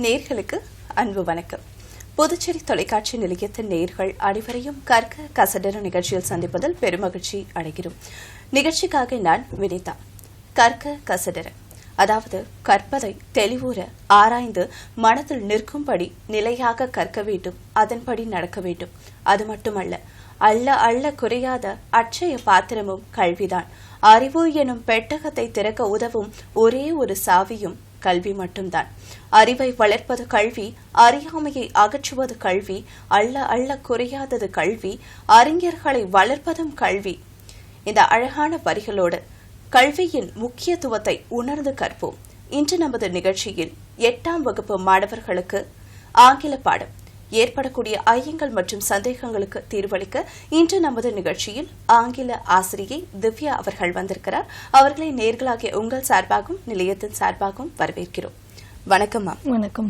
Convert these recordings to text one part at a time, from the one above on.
நேயர்களுக்கு அன்பு வணக்கம். புதுச்சேரி தொலைக்காட்சி நிலையத்தின் நேயர்கள் அனைவரையும் கர்க்க கசடர நிகழ்ச்சியில் சந்திப்பதில் பெருமகிழ்ச்சி அடைகிறோம். நிகழ்ச்சிக்காக நான் வினிதா. கர்க்க கசடர அதாவது கற்பதை தெளிவுற ஆராய்ந்து மனதில் நிற்கும்படி நிலையாக கற்க வேண்டும், அதன்படி நடக்க வேண்டும். அது மட்டுமல்ல, அள்ள அள்ள குறையாத அட்சய பாத்திரமும் கல்விதான். அறிவு எனும் பெட்டகத்தை திறக்க உதவும் ஒரே ஒரு சாவியும் கல்வி மட்டும்தான். அறிவை வளர்ப்பது கல்வி, அறியாமையை அகற்றுவது கல்வி, அள்ள அள்ள குறையாதது கல்வி, அறிஞர்களை வளர்ப்பதும் கல்வி. இந்த அழகான வரிகளோடு கல்வியின் முக்கியத்துவத்தை உணர்ந்து கற்போம். இன்று நமது நிகழ்ச்சியில் 8ஆம் வகுப்பு மாணவர்களுக்கு ஆங்கில பாடம் ஏற்படக்கூடிய ஐயங்கள் மற்றும் சந்தேகங்களுக்கு தீர்வளிக்க இன்று நமது நிகழ்ச்சியில் ஆங்கில ஆசிரியை திவ்யா அவர்கள் வந்திருக்கிறார். அவர்களை நேர்களாகிய உங்கள் சார்பாகவும் நிலையத்தின் சார்பாகவும் வரவேற்கிறோம். வணக்கம் மேம். வணக்கம்.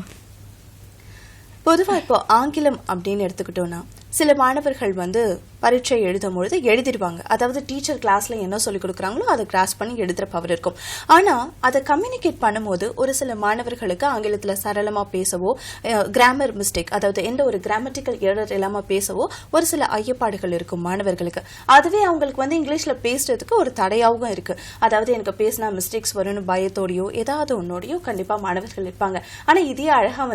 பொதுவா இப்போ ஆங்கிலம் அப்படின்னு எடுத்துக்கிட்டோம்னா சில மாணவர்கள் பரீட்சை எழுதும் பொழுது எழுதிடுவாங்க. அதாவது டீச்சர் கிளாஸ்ல என்ன சொல்லிக் கொடுக்குறாங்களோ அதை கிராஸ் பண்ணி எழுதுற பவர் இருக்கும். ஆனா அதை கம்யூனிகேட் பண்ணும்போது ஒரு சில மாணவர்களுக்கு ஆங்கிலத்துல சரளமா பேசவோ, கிராமர் மிஸ்டேக், அதாவது எந்த ஒரு கிராமட்டிக்கல் எரர் இல்லாம பேசவோ ஒரு சில ஐயப்பாடுகள் இருக்கும் மாணவர்களுக்கு. அதுவே அவங்களுக்கு இங்கிலீஷ்ல பேசுறதுக்கு ஒரு தடையாகவும் இருக்கு. அதாவது எனக்கு பேசினா மிஸ்டேக்ஸ் வரும்னு பயத்தோடையோ ஏதாவது ஒன்னோடையோ கண்டிப்பா மாணவர்கள் இருப்பாங்க. ஆனா இதே அழகா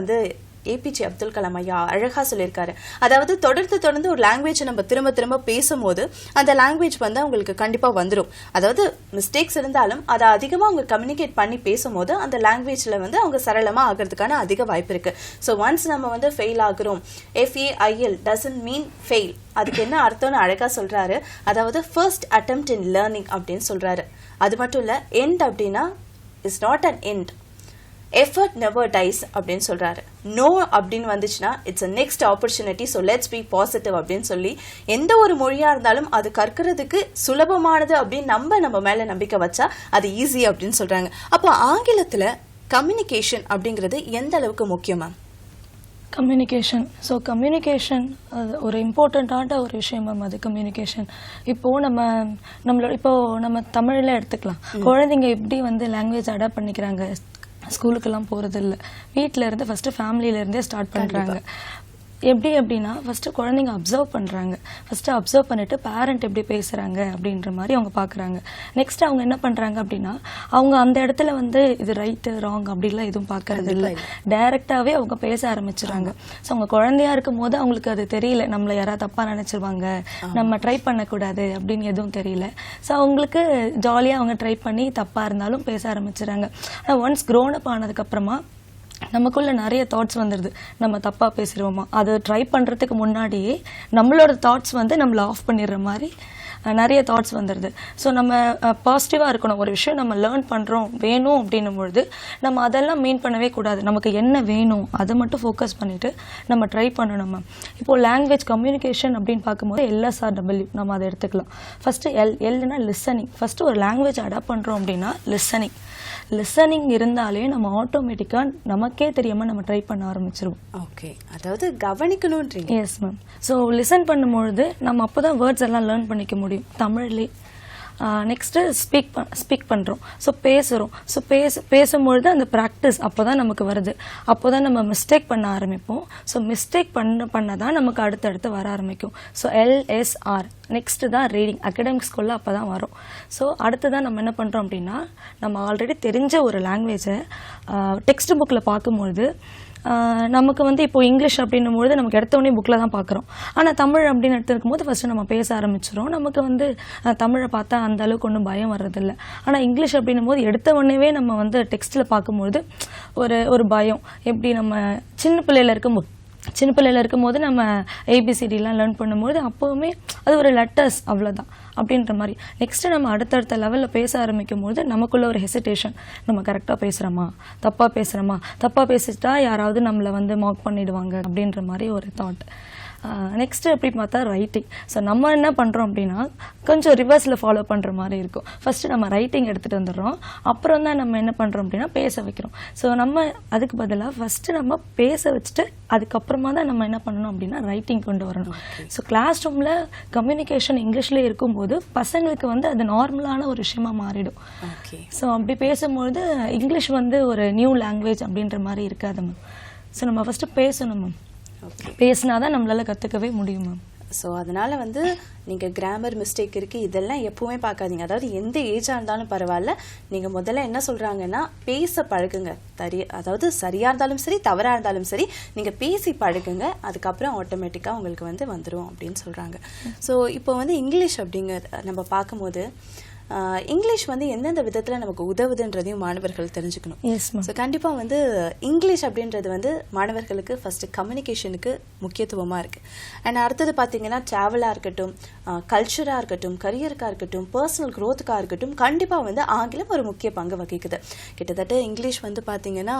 ஏபிஜே அப்துல் கலாம் ஐயா அழகா சொல்லியிருக்காரு. அதாவது தொடர்ந்து ஒரு லாங்குவேஜ் நம்ம திரும்ப திரும்ப பேசும்போது அந்த லாங்குவேஜ் அவங்களுக்கு கண்டிப்பா வந்துடும். அதாவது மிஸ்டேக்ஸ் இருந்தாலும் அதை அதிகமா அவங்க கம்யூனிகேட் பண்ணி பேசும்போது அந்த லாங்குவேஜ்ல அவங்க சரளமா ஆகிறதுக்கான அதிக வாய்ப்பு இருக்கு. ஸோ ஒன்ஸ் நம்ம fail ஆகுறோம், FAIL doesn't mean fail. அதுக்கு என்ன அர்த்தம்னு அழகா சொல்றாரு. அதாவது ஃபர்ஸ்ட் அட்டெம்ப்ட் இன் லேர்னிங் அப்படின்னு சொல்றாரு. அது மட்டும் இல்ல, எண்ட் அப்படின்னா is not an end, effort never dies அப்படின்னு சொல்றாரு. நோ அப்படின்னு வந்துச்சுன்னா it's a next opportunity, so let's be positive அப்படின்னு சொல்லி எந்த ஒரு மொழியா இருந்தாலும் அது கற்கிறதுக்கு சுலபமானது அப்படின்னு நம்ம மேல நம்பிக்கை வச்சா அது ஈஸி அப்படின்னு சொல்றாங்க. அப்போ ஆங்கிலத்துல கம்யூனிகேஷன் அப்படிங்கிறது எந்த அளவுக்கு முக்கியம் மேம்? கம்யூனிகேஷன். ஸோ கம்யூனிகேஷன் ஒரு இம்பார்ட்டண்ட்டான ஒரு விஷயம் மேம். அது கம்யூனிகேஷன். இப்போது நம்ம தமிழில் எடுத்துக்கலாம். குழந்தைங்க எப்படி லாங்குவேஜ் அடாப்ட் பண்ணிக்கிறாங்க, ஸ்கூலுக்கெல்லாம் போகிறது இல்லை, வீட்டில் இருந்து ஃபஸ்ட்டு ஃபேமிலியிலேருந்தே ஸ்டார்ட் பண்ணுறாங்க. எப்படி அப்படின்னா ஃபஸ்ட்டு குழந்தைங்க அப்சர்வ் பண்ணுறாங்க. ஃபஸ்ட்டு அப்சர்வ் பண்ணிவிட்டு பேரண்ட் எப்படி பேசுகிறாங்க அப்படின்ற மாதிரி அவங்க பார்க்குறாங்க. நெக்ஸ்ட் அவங்க என்ன பண்ணுறாங்க அப்படின்னா அவங்க அந்த இடத்துல இது ரைட்டு ராங் அப்படிலாம் எதுவும் பார்க்கறது இல்லை, டைரெக்டாகவே அவங்க பேச ஆரம்பிச்சிடுறாங்க. ஸோ அவங்க குழந்தையா இருக்கும் போது அவங்களுக்கு அது தெரியல, நம்மளை யாராவது தப்பாக நினச்சிருவாங்க, நம்ம ட்ரை பண்ணக்கூடாது அப்படின்னு எதுவும் தெரியல. ஸோ அவங்களுக்கு ஜாலியாக அவங்க ட்ரை பண்ணி தப்பாக இருந்தாலும் பேச ஆரம்பிச்சிடுறாங்க. ஆனால் ஒன்ஸ் க்ரோன் அப் ஆனதுக்கப்புறமா நமக்குள்ள நிறைய தாட்ஸ் வந்துடுது, நம்ம தப்பாக பேசிடுவோமா, அதை ட்ரை பண்ணுறதுக்கு முன்னாடியே நம்மளோட தாட்ஸ் நம்மளை ஆஃப் பண்ணிடுற மாதிரி நிறைய தாட்ஸ் வந்துடுது. ஸோ நம்ம பாசிட்டிவாக இருக்கணும். ஒரு விஷயம் நம்ம லேர்ன் பண்ணுறோம் வேணும் அப்படின்னும் பொழுது நம்ம அதெல்லாம் மீன் பண்ணவே கூடாது. நமக்கு என்ன வேணும் அதை மட்டும் ஃபோக்கஸ் பண்ணிவிட்டு நம்ம ட்ரை பண்ணணும் மேம். இப்போது லாங்குவேஜ் கம்யூனிகேஷன் அப்படின்னு பார்க்கும்போது LSRW நம்ம அதை எடுத்துக்கலாம். ஃபஸ்ட்டு எல்னா லிசனிங். ஃபஸ்ட்டு ஒரு லாங்குவேஜ் அடாப்ட் பண்ணுறோம் அப்படின்னா லிசனிங் இருந்தாலே நம்ம ஆட்டோமேட்டிக்காக நமக்கே தெரியாமல் நம்ம ட்ரை பண்ண ஆரம்பிச்சிருவோம். ஓகே, அதாவது கவனிக்கணும்ன்றீங்க. Yes ma'am. ஸோ லிசன் பண்ணும்பொழுது நம்ம அப்போ தான் வேர்ட்ஸ் எல்லாம் லேர்ன் பண்ணிக்க முடியும் தமிழ்லேயே. நெக்ஸ்ட்டு ஸ்பீக் பண்ணுறோம். ஸோ பேசுகிறோம். ஸோ பேசும்பொழுது அந்த ப்ராக்டிஸ் அப்போ தான் நமக்கு வருது. அப்போ தான் நம்ம மிஸ்டேக் பண்ண ஆரம்பிப்போம். ஸோ மிஸ்டேக் பண்ண தான் நமக்கு அடுத்தடுத்து வர ஆரம்பிக்கும். So LSR. நெக்ஸ்ட்டு தான் ரீடிங். அகடமிக்ஸ்குள்ளே அப்போ தான் வரும். ஸோ அடுத்து தான் நம்ம என்ன பண்ணுறோம் அப்படின்னா நம்ம ஆல்ரெடி தெரிஞ்ச ஒரு லாங்குவேஜை டெக்ஸ்ட் புக்கில் பார்க்கும்பொழுது நமக்கு இப்போ இங்கிலீஷ் அப்படின்னும்போது நமக்கு எடுத்தோடனே புக்கில் தான் பார்க்குறோம். ஆனால் தமிழ் அப்படின்னு எடுத்துருக்கும் போது ஃபஸ்ட்டு நம்ம பேச ஆரம்பிச்சிடும். நமக்கு தமிழை பார்த்தா அந்த அளவுக்கு ஒன்றும் பயம் வர்றதில்லை. ஆனால் இங்கிலீஷ் அப்படின்னும் போது எடுத்த உடனே நம்ம டெக்ஸ்ட்டில் பார்க்கும்போது ஒரு பயம். எப்படி நம்ம சின்ன பிள்ளையில் இருக்கும்போது நம்ம ABCDலாம் லேர்ன் பண்ணும்போது அப்போவுமே அது ஒரு லெட்டர்ஸ் அவ்வளோதான் அப்படின்ற மாதிரி. நெக்ஸ்ட்டு நம்ம அடுத்தடுத்த லெவலில் பேச ஆரம்பிக்கும் போது நமக்குள்ள ஒரு ஹெசிடேஷன், நம்ம கரெக்டாக பேசுகிறோமா தப்பாக பேசிட்டா யாராவது நம்மளை மார்க் பண்ணிடுவாங்க அப்படின்ற மாதிரி ஒரு தாட். நெக்ஸ்ட்டு எப்படி பார்த்தா ரைட்டிங். ஸோ நம்ம என்ன பண்ணுறோம் அப்படின்னா கொஞ்சம் ரிவர்ஸில் ஃபாலோ பண்ணுற மாதிரி இருக்கும். ஃபஸ்ட்டு நம்ம ரைட்டிங் எடுத்துகிட்டு வந்துடுறோம், அப்புறம் தான் நம்ம என்ன பண்ணுறோம் அப்படின்னா பேச வைக்கிறோம். ஸோ நம்ம அதுக்கு பதிலாக ஃபஸ்ட்டு நம்ம பேச வச்சுட்டு அதுக்கப்புறமா தான் நம்ம என்ன பண்ணணும் அப்படின்னா ரைட்டிங் கொண்டு வரணும். ஸோ கிளாஸ் ரூமில் கம்யூனிகேஷன் இங்கிலீஷ்லேயே இருக்கும்போது பசங்களுக்கு அது நார்மலான ஒரு விஷயமா மாறிடும். ஸோ அப்படி பேசும்போது இங்கிலீஷ் ஒரு நியூ லாங்குவேஜ் அப்படின்ற மாதிரி இருக்காது மேம். ஸோ நம்ம ஃபஸ்ட்டு பேசணும் மேம். பேசினா தான் நம்மளால் கற்றுக்கவே முடியும் மேம். ஸோ அதனால் வந்து நீங்கள் கிராமர் மிஸ்டேக் இருக்குது இதெல்லாம் எப்பவுமே பார்க்காதீங்க. அதாவது எந்த ஏஜாக இருந்தாலும் பரவாயில்ல, நீங்கள் முதல்ல என்ன சொல்கிறாங்கன்னா பேச பழகுங்க. அதாவது சரியாக இருந்தாலும் சரி தவறாக இருந்தாலும் சரி நீங்கள் பேசி பழகுங்க, அதுக்கப்புறம் ஆட்டோமேட்டிக்காக உங்களுக்கு வந்து வந்துடும் அப்படின்னு சொல்கிறாங்க. ஸோ இப்போ வந்து இங்கிலீஷ் அப்படிங்கிற நம்ம பார்க்கும்போது இங்கிலீஷ் வந்து எந்தெந்த விதத்தில் நமக்கு உதவுதுன்றதையும் மாணவர்கள் தெரிஞ்சுக்கணும். ஸோ கண்டிப்பாக வந்து இங்கிலீஷ் அப்படின்றது வந்து மாணவர்களுக்கு ஃபஸ்ட்டு கம்யூனிகேஷனுக்கு முக்கியத்துவமாக இருக்குது. அண்ட் அடுத்தது பார்த்தீங்கன்னா ட்ராவலாக இருக்கட்டும், கல்ச்சராக இருக்கட்டும், கரியருக்காக இருக்கட்டும், பர்சனல் க்ரோத்துக்காக இருக்கட்டும், கண்டிப்பாக வந்து ஆங்கிலம் ஒரு முக்கிய பங்கு வகிக்குது. கிட்டத்தட்ட இங்கிலீஷ் வந்து பார்த்தீங்கன்னா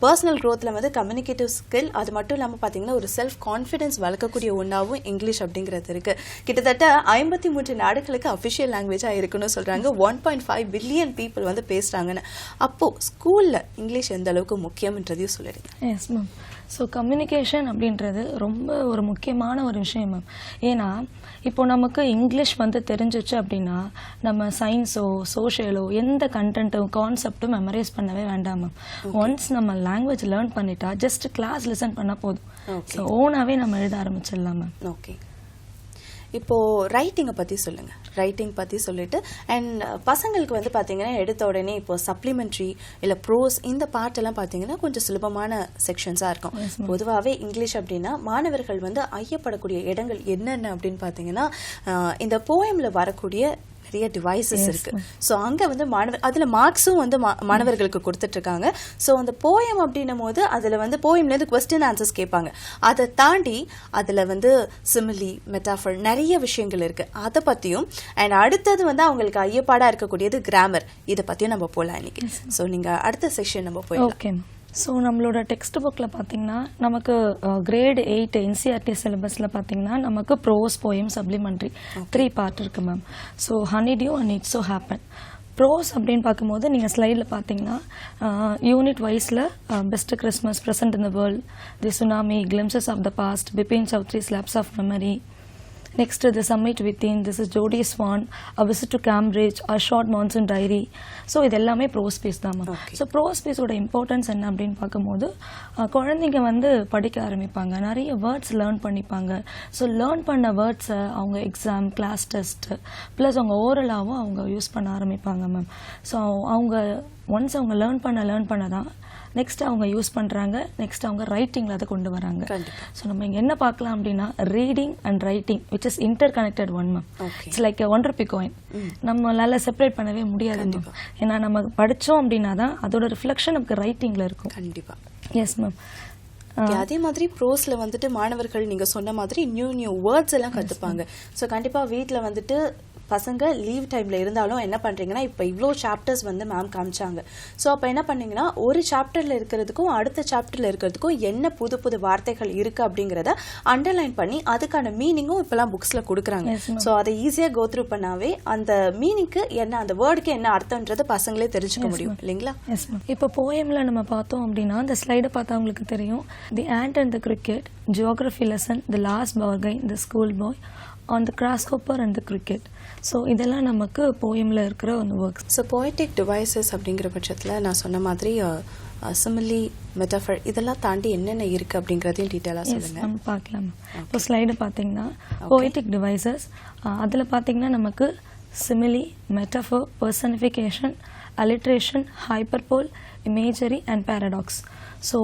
பர்சனல் க்ரோத்தில் வந்து கம்யூனிகேட்டிவ் ஸ்கில், அது மட்டும் இல்லாமல் பார்த்தீங்கன்னா ஒரு செல்ஃப் கான்ஃபிடென்ஸ் வளர்க்கக்கூடிய ஒன்றாவும் இங்கிலீஷ் அப்படிங்கிறது இருக்குது. கிட்டத்தட்ட 53 நாடுகளுக்கு அஃபிஷியல் லாங்குவேஜாக இருக்குன்னு சொல்றாங்க. 1.5 பில்லியன் பீப்புள் வந்து பேசுறாங்கன்னு. அப்போ ஸ்கூல்ல இங்கிலீஷ் எந்த அளவுக்கு முக்கியம்ன்றதையும் சொல்லிடுங்க. Yes ma'am. ஸோ கம்யூனிகேஷன் அப்படின்றது ரொம்ப ஒரு முக்கியமான ஒரு விஷயம் மேம். ஏன்னா இப்போ நமக்கு இங்கிலீஷ் வந்து தெரிஞ்சிச்சு அப்படின்னா நம்ம சயின்ஸோ சோஷியலோ எந்த கண்டென்ட்டும் கான்செப்டும் மெமரைஸ் பண்ணவே வேண்டாம் மேம். ஒன்ஸ் நம்ம லாங்குவேஜ் லேர்ன் பண்ணிட்டா ஜஸ்ட் கிளாஸ் லிசன் பண்ணால் போதும். ஸோ ஓனாகவே நம்ம எழுத ஆரம்பிச்சிடலாம் மேம். ஓகே, இப்போ ரைட்டிங்கை பற்றி சொல்லுங்க. ரைட்டிங் பற்றி சொல்லிட்டு அண்ட் பசங்களுக்கு வந்து பார்த்தீங்கன்னா எடுத்த உடனே இப்போ சப்ளிமெண்ட்ரி இல்லை ப்ரோஸ் இந்த பாட்டெல்லாம் பார்த்தீங்கன்னா கொஞ்சம் சுலபமான செக்ஷன்ஸாக இருக்கும். பொதுவாகவே இங்கிலீஷ் அப்படின்னா மாணவர்கள் வந்து ஐயப்படக்கூடிய இடங்கள் என்னென்ன அப்படின்னு பார்த்தீங்கன்னா இந்த போயமில் வரக்கூடிய நிறைய டிவைசஸ் இருக்கு. ஸோ அங்கே வந்து அதில் மார்க்ஸும் வந்து மாணவர்களுக்கு கொடுத்துட்டு இருக்காங்க. ஸோ அந்த போயம் அப்படின்னும் போது அதில் வந்து போயம்லேருந்து கொஸ்டின் ஆன்சர்ஸ் கேட்பாங்க. அதை தாண்டி அதில் வந்து சிமிலி, மெட்டாஃபர் நிறைய விஷயங்கள் இருக்கு. அதை பற்றியும் அண்ட் அடுத்தது வந்து அவங்களுக்கு ஐயப்பாடாக இருக்கக்கூடியது கிராமர். இதை பற்றியும் நம்ம போகலாம் இன்னைக்கு. ஸோ நீங்கள் அடுத்த செக்ஷன் நம்ம போயிடலாம். ஸோ நம்மளோட டெக்ஸ்ட் புக்கில் பார்த்தீங்கன்னா நமக்கு கிரேட் 8 NCERT சிலபஸில் பார்த்தீங்கன்னா நமக்கு ப்ரோஸ், போயம், சப்ளிமெண்ட்ரி 3 பார்ட் இருக்குது ma'am. So Honeydew and it's so happen. Prose அப்படின்னு பார்க்கும்போது நீங்கள் ஸ்லைடில் பார்த்தீங்கன்னா யூனிட் வைஸில் best Christmas, present in the world, the tsunami, glimpses of the past, Bipin Choudhury's lapse of memory, next the summit within, this is Jodie Swan, a visit to Cambridge, a short monsoon diary. So இது எல்லாமே pros base தான் ma'am. So pros பேஸோட importance என்ன அப்படின்னு பார்க்கும்போது குழந்தைங்க வந்து படிக்க ஆரம்பிப்பாங்க, நிறைய வேர்ட்ஸ் லேர்ன் பண்ணிப்பாங்க. ஸோ லேர்ன் பண்ண வேர்ட்ஸை அவங்க எக்ஸாம், கிளாஸ் டெஸ்ட்டு ப்ளஸ் அவங்க ஓரலாகவும் அவங்க யூஸ் பண்ண ஆரம்பிப்பாங்க மேம். ஸோ அவங்க ஒன்ஸ் அவங்க லேர்ன் பண்ண தான் நெக்ஸ்ட் அவங்க யூஸ் பண்ணுறாங்க. நெக்ஸ்ட் அவங்க ரைட்டிங்கில் அதை கொண்டு வராங்க. ஸோ நம்ம இங்கே என்ன பார்க்கலாம் அப்படின்னா reading and writing which is inter connected one ma'am. It's like ₹1 coin. நம்மளால செப்பரேட் பண்ணவே முடியாது மேம். ஏன்னா நம்ம படித்தோம் அப்படின்னா தான் அதோட ரிஃப்ளெக்ஷன் நமக்கு ரைட்டிங்கில் இருக்கும். கண்டிப்பாக. Yes ma'am. அதே மாதிரி ப்ரோஸ்ல வந்துட்டு மாணவர்கள் நீங்க சொன்ன மாதிரி நியூ வேர்ட்ஸ் எல்லாம் கத்துப்பாங்க. ஸோ கண்டிப்பா வீட்டில் வந்துட்டு பசங்க லீவ் டைம்ல இருந்தாலும் என்ன பண்றீங்கன்னா இப்போ இவ்வளோ சாப்டர்ஸ் வந்து மேம் காமிச்சாங்க. ஸோ அப்போ என்ன பண்ணீங்கன்னா ஒரு சாப்டர்ல இருக்கிறதுக்கும் அடுத்த சாப்டர்ல இருக்கிறதுக்கும் என்ன புது புது வார்த்தைகள் இருக்கு அப்படிங்கிறத அண்டர்லைன் பண்ணி அதுக்கான மீனிங்கும் இப்பெல்லாம் புக்ஸ்ல கொடுக்குறாங்க. ஸோ அதை ஈஸியாக கோ த்ரூ பண்ணாவே அந்த மீனிங்க்கு என்ன, அந்த வேர்டுக்கு என்ன அர்த்தம்ன்றது பசங்களே தெரிஞ்சுக்க முடியும் இல்லைங்களா? இப்போ போயம்ல நம்ம பார்த்தோம் அப்படின்னா அந்த ஸ்லைடை பார்த்தா உங்களுக்கு தெரியும். The ant and the cricket, geography lesson, the last bargain, the school boy, on the grasshopper and the cricket. So இதெல்லாம் நமக்கு போயமில் இருக்கிற ஒரு ஒர்க்ஸ். ஸோ போய்டிக் டிவைசஸ் அப்படிங்கிற பட்சத்தில் நான் சொன்ன மாதிரி சிமிலி, மெட்டாஃபர் இதெல்லாம் தாண்டி என்னென்ன இருக்குது அப்படிங்கிறதையும் டீட்டெயிலாக சொல்லுங்கள். நம்ம பார்க்கலாம். இப்போ ஸ்லைடு பார்த்தீங்கன்னா போய்டிக் டிவைசஸ், அதில் பார்த்தீங்கன்னா நமக்கு simile, metaphor, personification, alliteration, hyperbole, imagery and paradox. So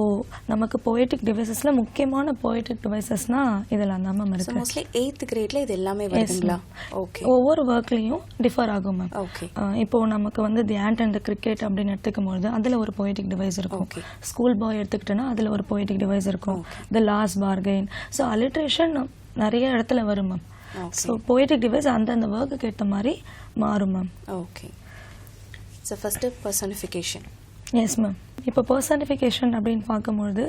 நமக்கு போய்டிக் டிவைசஸில் முக்கியமான போய்டிக் டிவைசஸ்னால் இதெல்லாம் தான் மேம் இருக்குது. மோஸ்ட்லி 8th கிரேட்ல இது எல்லாமே வருதுங்களா? ஓகே. ஒவ்வொரு ஒர்க்லையும் டிஃபர் ஆகும் மேம். ஓகே. இப்போ நமக்கு வந்து தி ஆண்ட் அண்ட் கிரிக்கெட் அப்படின்னு எடுத்துக்கும் போது அதில் ஒரு போய்டிக் டிவைஸ் இருக்கும். ஸ்கூல் பாய் எடுத்துக்கிட்டோன்னா அதில் ஒரு போய்டிக் டிவைஸ் இருக்கும். The last bargain. So alliteration நிறைய இடத்துல வரும் மேம். ஸோ போய்டிக் டிவைஸ் அந்தந்த ஒர்க்குக்கு ஏற்ற மாதிரி மாறும் ma'am. Okay. So first personification. S ma'am. இப்போ பர்சனிஃபிகேஷன் அப்படின்னு பார்க்கும்பொழுது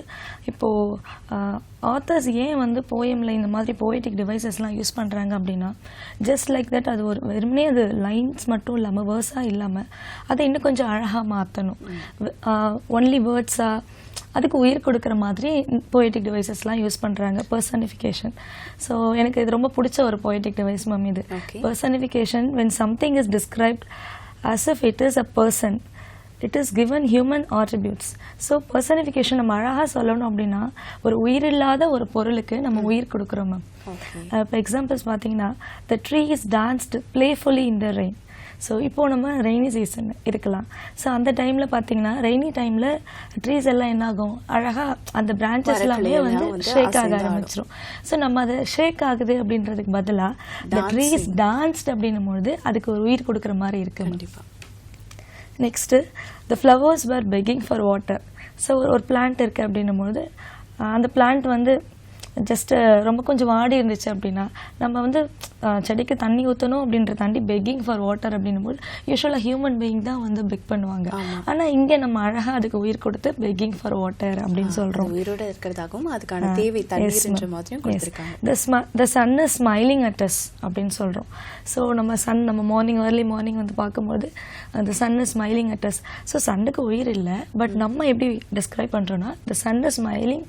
இப்போது ஆத்தர்ஸ் ஏன் வந்து போயமில் இந்த மாதிரி போய்டிக் டிவைசஸ்லாம் யூஸ் பண்ணுறாங்க அப்படின்னா ஜஸ்ட் லைக் தட் அது ஒரு வெறுமனே அது லைன்ஸ் மட்டும் இல்லாமல் வேர்ஸாக இல்லாமல் அதை இன்னும் கொஞ்சம் அழகாக மாற்றணும். ஒன்லி வேர்ட்ஸாக அதுக்கு உயிர் கொடுக்குற மாதிரி போய்டிக் டிவைசஸ்லாம் யூஸ் பண்ணுறாங்க. பர்சனிஃபிகேஷன். ஸோ எனக்கு இது ரொம்ப பிடிச்ச ஒரு போய்டிக் டிவைஸ் மேம் இது. Personification when something is described as if it is a person it is given human attributes. So personification நம்ம அழகாக சொல்லணும் அப்படின்னா ஒரு உயிரில்லாத ஒரு பொருளுக்கு நம்ம உயிர் கொடுக்குறோம் மேம். இப்போ எக்ஸாம்பிள்ஸ் பார்த்தீங்கன்னா the tree is danced playfully in the rain. So இப்போது நம்ம ரெய்னி சீசன் இருக்கலாம். ஸோ அந்த டைமில் பார்த்தீங்கன்னா ரெய்னி டைமில் ட்ரீஸ் எல்லாம் என்ன ஆகும், அழகாக அந்த பிரான்ச்சஸ் எல்லாமே வந்து ஷேக் ஆக ஆரம்பிச்சிடும். ஸோ நம்ம அதை ஷேக் ஆகுது அப்படின்றதுக்கு பதிலாக த ட்ரீஸ் டான்ஸ்ட் அப்படின்னும்போது அதுக்கு ஒரு உயிர் கொடுக்குற மாதிரி இருக்கு. கண்டிப்பாக. Next the flowers were begging for water. So ஒரு பிளான்ட் இருக்குது அப்படின்னும்போது அந்த பிளான்ட் வந்து ஜஸ்ட் ரொம்ப கொஞ்சம் வாடி இருந்துச்சு அப்படின்னா நம்ம வந்து செடிக்கு தண்ணி ஊற்றணும் அப்படின்ற தாண்டி பெக்கிங் ஃபார் வாட்டர் அப்படின்னும்போது யூஸ்வலாக ஹியூமன் பீயிங் தான் வந்து பெக் பண்ணுவாங்க. ஆனால் இங்கே நம்ம அழகாக அதுக்கு உயிர் கொடுத்து பெக்கிங் ஃபார் வாட்டர் அப்படின்னு சொல்கிறோம். உயிரோட இருக்கிறதாகவும் அதுக்கான தேவை தண்ணீர் மாதிரியும் கொடுத்திருக்காங்க. The sun is smiling at us அப்படின்னு சொல்கிறோம். ஸோ நம்ம மார்னிங் ஏர்லி மார்னிங் வந்து பார்க்கும்போது அந்த sun is smiling at us. So சன்னுக்கு உயிர் இல்லை, பட் நம்ம எப்படி டிஸ்கிரைப் பண்ணுறோன்னா the sun is smiling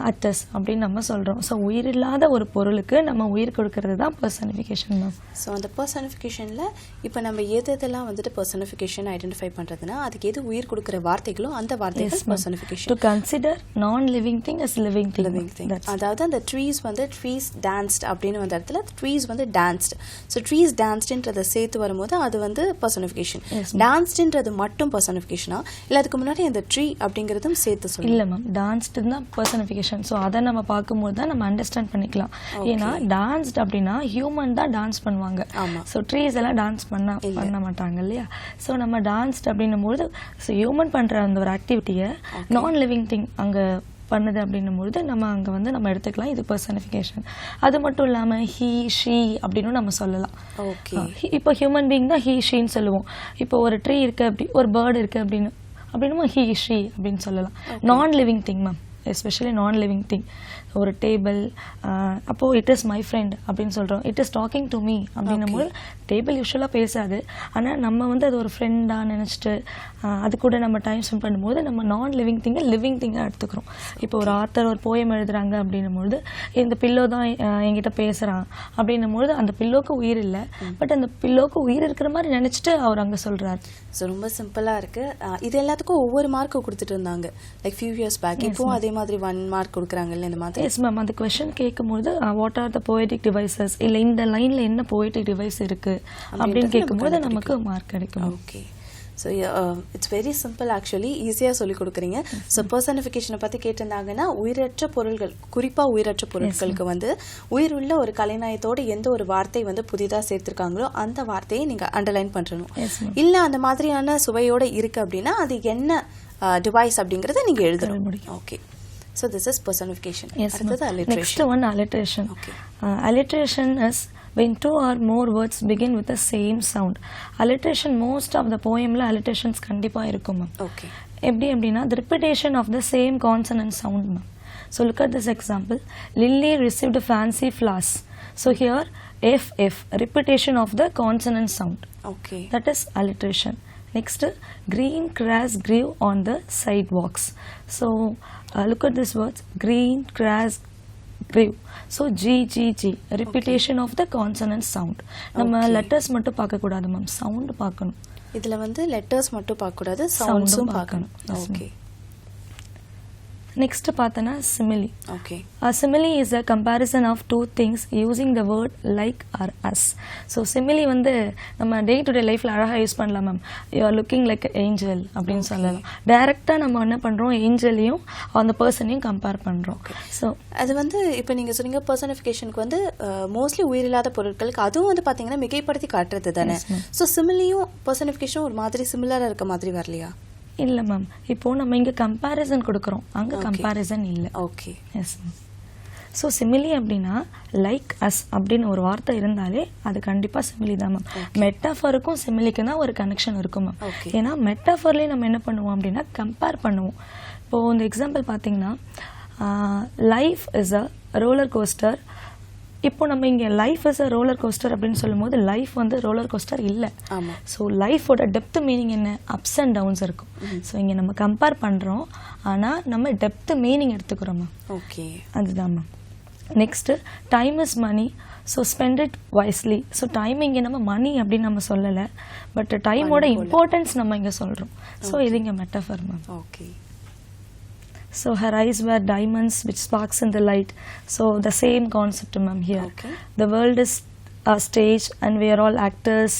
at us அப்படின்னு நம்ம சொல்கிறோம். ஸோ உயிர் இல்லாத ஒரு பொருளுக்கு நம்ம உயிர் கொடுக்கறது தான் பர்சனிஃபிகேஷன் தான். ஸோ அந்த பர்சனிஃபிகேஷனில் இப்போ நம்ம எதெல்லாம் வந்துட்டு பர்சனிஃபிகேஷன் ஐடென்டிஃபை பண்ணுறதுன்னா அதுக்கு எது உயிர் கொடுக்குற வார்த்தைகளோ அந்த வார்த்தைகள் personification. To consider non living thing as living thing. அதாவது அந்த ட்ரீஸ் வந்து ட்ரீஸ் டான்ஸ்ட் அப்படின்னு வந்த இடத்துல ட்ரீஸ் வந்து டான்ஸ்ட். ஸோ ட்ரீஸ் டான்ஸ்டுன்றதை சேர்த்து வரும்போது அது வந்து பர்சனிஃபிகேஷன். டான்ஸ்டுன்றது மட்டும் பர்சனிஃபிகேஷனா இல்லை அதுக்கு முன்னாடி அந்த ட்ரீ அப்படிங்கிறதும் சேர்த்து சொல்லி? இல்லை மேம், டான்ஸ்டு தான் பர்சனிஃபிகேஷன். ஸோ அதை நம்ம பார்க்கும்போது தான் நம்ம அண்டர்ஸ்டாண்ட் பண்ணிக்கலாம். ஏன்னா டான்ஸ்ட் அப்படின்னா ஹியூமன் தான் டான்ஸ் பண்ணுவாங்க. ஸோ ட்ரீஸ் எல்லாம் டான்ஸ் பண்ண மாட்டாங்க இல்லையா. ஸோ நம்ம டான்ஸ்ட் அப்படின்னும் போது ஹியூமன் பண்ணுற அந்த ஒரு ஆக்டிவிட்டியை நான் லிவிங் திங் அங்கே பண்ணுது அப்படின்னும்போது நம்ம அங்கே வந்து நம்ம எடுத்துக்கலாம். இது பர்சனிஃபிகேஷன். அது மட்டும் இல்லாமல் ஹீ ஷீ அப்படின்னு நம்ம சொல்லலாம். இப்போ ஹியூமன் பீயிங் தான் ஹீ ஷீன்னு சொல்லுவோம். இப்போ ஒரு ட்ரீ இருக்கு அப்படி ஒரு பேர்டு இருக்கு அப்படின்னு ஹீ ஷீ அப்படின்னு சொல்லலாம். நான் லிவிங் திங் மேம், எஸ்பெஷலி நான் லிவிங் திங். ஒரு டேபிள் அப்போது இட் இஸ் மை ஃப்ரெண்ட் அப்படின்னு சொல்கிறோம். It is talking to me அப்படின்னும் போது டேபிள் யூஸ்வலாக பேசாது, ஆனால் நம்ம வந்து அது ஒரு ஃப்ரெண்டாக நினச்சிட்டு அது கூட நம்ம டைம் ஸ்பெண்ட் பண்ணும்போது நம்ம நான் லிவிங் திங்கை லிவிங் திங்காக எடுத்துக்கிறோம். இப்போ ஒரு ஆத்தர் ஒரு போயம் எழுதுறாங்க அப்படின்னும்போது இந்த பில்லோ தான் என்கிட்ட பேசுகிறான் அப்படின்னும்போது அந்த பில்லோக்கு உயிர் இல்லை, பட் அந்த பில்லோக்கு உயிர் இருக்கிற மாதிரி நினச்சிட்டு அவர் அங்கே சொல்கிறார். ஸோ ரொம்ப சிம்பிளாக இருக்குது. இது எல்லாத்துக்கும் ஒவ்வொரு மார்க்கு கொடுத்துட்டு இருந்தாங்க லைக் ஃபியூ இயர்ஸ் பேக். இப்போவும் அதே மாதிரி 1 மார்க் கொடுக்குறாங்கல்ல இந்த மாதிரி? எஸ் மேம், அந்த கொஸ்டின் கேட்கும்போது what are the poetic devices, இல்லை இந்த லைனில் என்ன போயட்டிக் டிவைஸ் இருக்குது அப்படின்னு கேட்கும்போது நமக்கு மார்க் கிடைக்கும். Okay. So it's very simple actually, ஈஸியாக சொல்லிக் கொடுக்குறீங்க. ஸோ பர்சனிஃபிகேஷனை பற்றி கேட்டிருந்தாங்கன்னா உயிரற்ற பொருள்கள், குறிப்பாக உயிரற்ற பொருட்களுக்கு வந்து உயிர் உள்ள ஒரு கலைநயத்தோடு எந்த ஒரு வார்த்தை வந்து புதிதாக சேர்த்துருக்காங்களோ அந்த வார்த்தையை நீங்கள் அண்டர்லைன் பண்ணணும். இல்லை அந்த மாதிரியான சுவையோடு இருக்குது அப்படின்னா அது என்ன டிவைஸ் அப்படிங்கிறத நீங்கள் எழுத முடியும். Okay. So this is personification. Yes, alliteration. Next one, alliteration. Okay. Alliteration is when 2 or more words begin with the same sound. Alliteration, most of the poem la alliterations kandipa irukum ma'am. Okay. Eppadi appadina the repetition of the same consonant sound ma'am. So look at this example. Lily received fancy flowers. So here f repetition of the consonant sound. Okay. That is alliteration. Next, green grass grew on the sidewalks. So look at this words, green grass grew. So g repetition of the consonant sound. நம்ம letters மட்டும் பார்க்க கூடாது ma'am, sound பார்க்கணும். இதுல வந்து letters மட்டும் பார்க்க கூடாது, சவுண்ட்ஸும் பார்க்கணும். ஓகே. Next பார்த்தனா simile. Okay. A simile is a comparison of two things using the word like or as. So simile வந்து நம்ம டே டு டே லைஃப்ல அழகா யூஸ் பண்ணலாம் ma'am. You are looking like an angel அப்படின்னு சொல்லலாம். டைரக்டா நம்ம என்ன பண்றோம், ஏஞ்சலையும் அந்த பர்சனையும் கம்பேர் பண்றோம். ஸோ அது வந்து இப்போ நீங்க சொன்னீங்க பர்சனிஃபிகேஷனுக்கு வந்து மோஸ்ட்லி உயிரில்லாத பொருட்களுக்கு அதுவும் வந்து பாத்தீங்கன்னா மிகைப்படுத்தி காட்டுறது தானே. ஸோ சிமிலியும் பர்சனிஃபிகேஷன் ஒரு மாதிரி சிமிலரா இருக்க மாதிரி வரலையா? இல்லை மேம், இப்போ நம்ம இங்கே கம்பேரிசன் கொடுக்குறோம், அங்கே கம்பேரிசன் இல்லை. ஓகே. Yes ma'am. ஸோ சிமிலி அப்படின்னா லைக் அஸ் அப்படின்னு ஒரு வார்த்தை இருந்தாலே அது கண்டிப்பாக சிமிலி தான் மேம். மெட்டாஃபருக்கும் சிமிலிக்கு தான் ஒரு கனெக்ஷன் இருக்கும் மேம். ஏன்னா மெட்டாஃபர்லேயே நம்ம என்ன பண்ணுவோம் அப்படின்னா கம்பேர் பண்ணுவோம். இப்போது இந்த எக்ஸாம்பிள் பார்த்தீங்கன்னா life is a roller coaster. இப்போ நம்ம இங்கே life is a roller coaster அப்படின்னு சொல்லும்போது லைஃப் வந்து ரோலர் கோஸ்டர் இல்லை. ஸோ லைஃபோட டெப்த் மீனிங் என்ன, அப்ஸ் அண்ட் டவுன்ஸ் இருக்கும். ஸோ இங்கே நம்ம கம்பேர் பண்ணுறோம், ஆனால் நம்ம டெப்த் மீனிங் எடுத்துக்கிறோம் மேம். ஓகே, அதுதான் ma'am. Next time is money, so spend it wisely. So time இங்கே நம்ம மணி அப்படின்னு நம்ம சொல்லலை, பட் டைமோட இம்பார்ட்டன்ஸ் நம்ம இங்கே சொல்கிறோம். ஸோ இது இங்கே metaphor ma'am. Okay. So her eyes were diamonds which sparks in the light. So the same concept, ma'am, here. Okay. The world is a stage and we are all actors.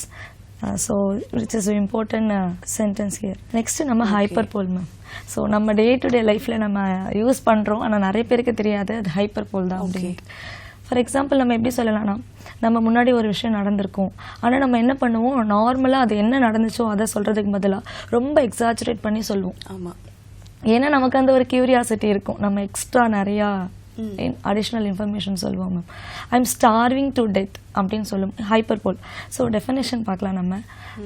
So which is an important sentence here. Next நம்ம hyperbole, ma'am. So நம்ம day to day லைஃப்ல நம்ம use பண்றோம், ஆனால் நிறைய பேருக்கு தெரியாது அது ஹைப்பர்போல் தான் அப்படின்ட்டு. ஃபார் எக்ஸாம்பிள் நம்ம எப்படி சொல்லலாம்னா, நம்ம முன்னாடி ஒரு விஷயம் நடந்திருக்கும், ஆனால் நம்ம என்ன பண்ணுவோம், நார்மலாக அது என்ன நடந்துச்சோ அதை சொல்றதுக்கு பதிலாக ரொம்ப எக்ஸாஜரேட் பண்ணி சொல்லுவோம். ஆமாம். ஏன்னா நமக்கு அந்த ஒரு கியூரியாசிட்டி இருக்கும், நம்ம எக்ஸ்ட்ரா நிறையா அடிஷ்னல் இன்ஃபர்மேஷன் சொல்லுவோம். Ma'am I am starving to death அப்படின்னு சொல்லும் ஹைப்பர்போல். ஸோ டெஃபினேஷன் பார்க்கலாம் நம்ம.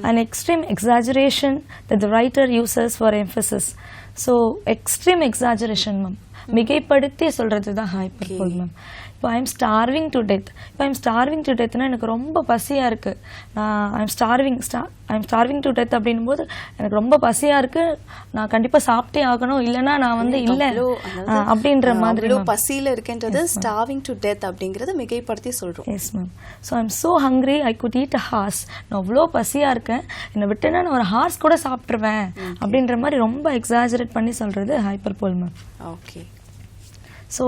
And extreme exaggeration that the writer uses for emphasis. So extreme exaggeration ma'am, மிகைப்படுத்தி சொல்றது தான் ஹைப்பர்போல் மேம். இப்போ I am starving to death, இப்போ ஐ எம் ஸ்டார்விங் டு டெத்னா எனக்கு ரொம்ப பசியாக இருக்குது, நான் I am starving to death அப்படின்னும் போது எனக்கு ரொம்ப பசியாக இருக்குது, நான் கண்டிப்பாக சாப்பிட்டே ஆகணும், இல்லைன்னா நான் வந்து இல்லை அப்படின்ற மாதிரி பசியில் இருக்கின்றது ஸ்டார்விங் டு டெத் அப்படிங்கிறத மிகைப்படுத்தி சொல்கிறோம். Yes ma'am. So I am so hungry I could eat a horse, நான் அவ்வளோ பசியாக இருக்கேன், என்னை விட்டுனா நான் ஒரு ஹார்ஸ் கூட சாப்பிட்ருவேன் அப்படின்ற மாதிரி ரொம்ப எக்ஸாஜரேட் பண்ணி சொல்கிறது ஹைப்பர்போல் மேம். ஓகே. ஸோ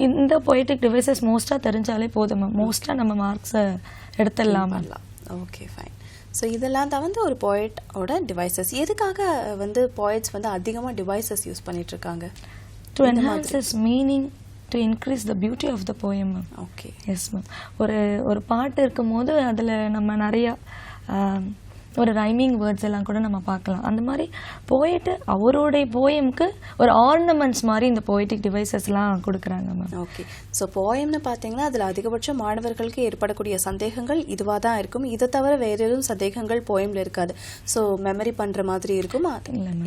இந்த பொய்டிக் டிவைசஸ் மோஸ்ட்டாக தெரிஞ்சாலே போதும் மேம், மோஸ்ட்டாக நம்ம மார்க்ஸை எடுத்துடலாம். Okay fine. ஸோ இதெல்லாம் தான் வந்து ஒரு போய்ட்டோட டிவைசஸ். எதுக்காக வந்து போய்ட்ஸ் வந்து அதிகமாக டிவைசஸ் யூஸ் பண்ணிட்டு இருக்காங்க? To enhance its meaning, to increase the beauty of the poem ma'am. Okay. Yes ma'am. ஒரு பாட்டு இருக்கும் போது அதில் நம்ம நிறையா ஒரு ரைமிங் வேர்ட்ஸ் எல்லாம் கூட நம்ம பார்க்கலாம். அந்த மாதிரி போயிட்டு அவருடைய போயம்க்கு ஒரு ஆர்னமெண்ட்ஸ் மாதிரி இந்த போய்டிக் டிவைசஸ்லாம் கொடுக்குறாங்க மேம். ஓகே. ஸோ போயம்னு பார்த்தீங்கன்னா அதில் அதிகபட்சம் மாணவர்களுக்கு ஏற்படக்கூடிய சந்தேகங்கள் இதுவாக தான் இருக்கும். இதை தவிர வேறு எதுவும் சந்தேகங்கள் போயமில் இருக்காது. ஸோ மெமரி பண்ணுற மாதிரி இருக்கும்.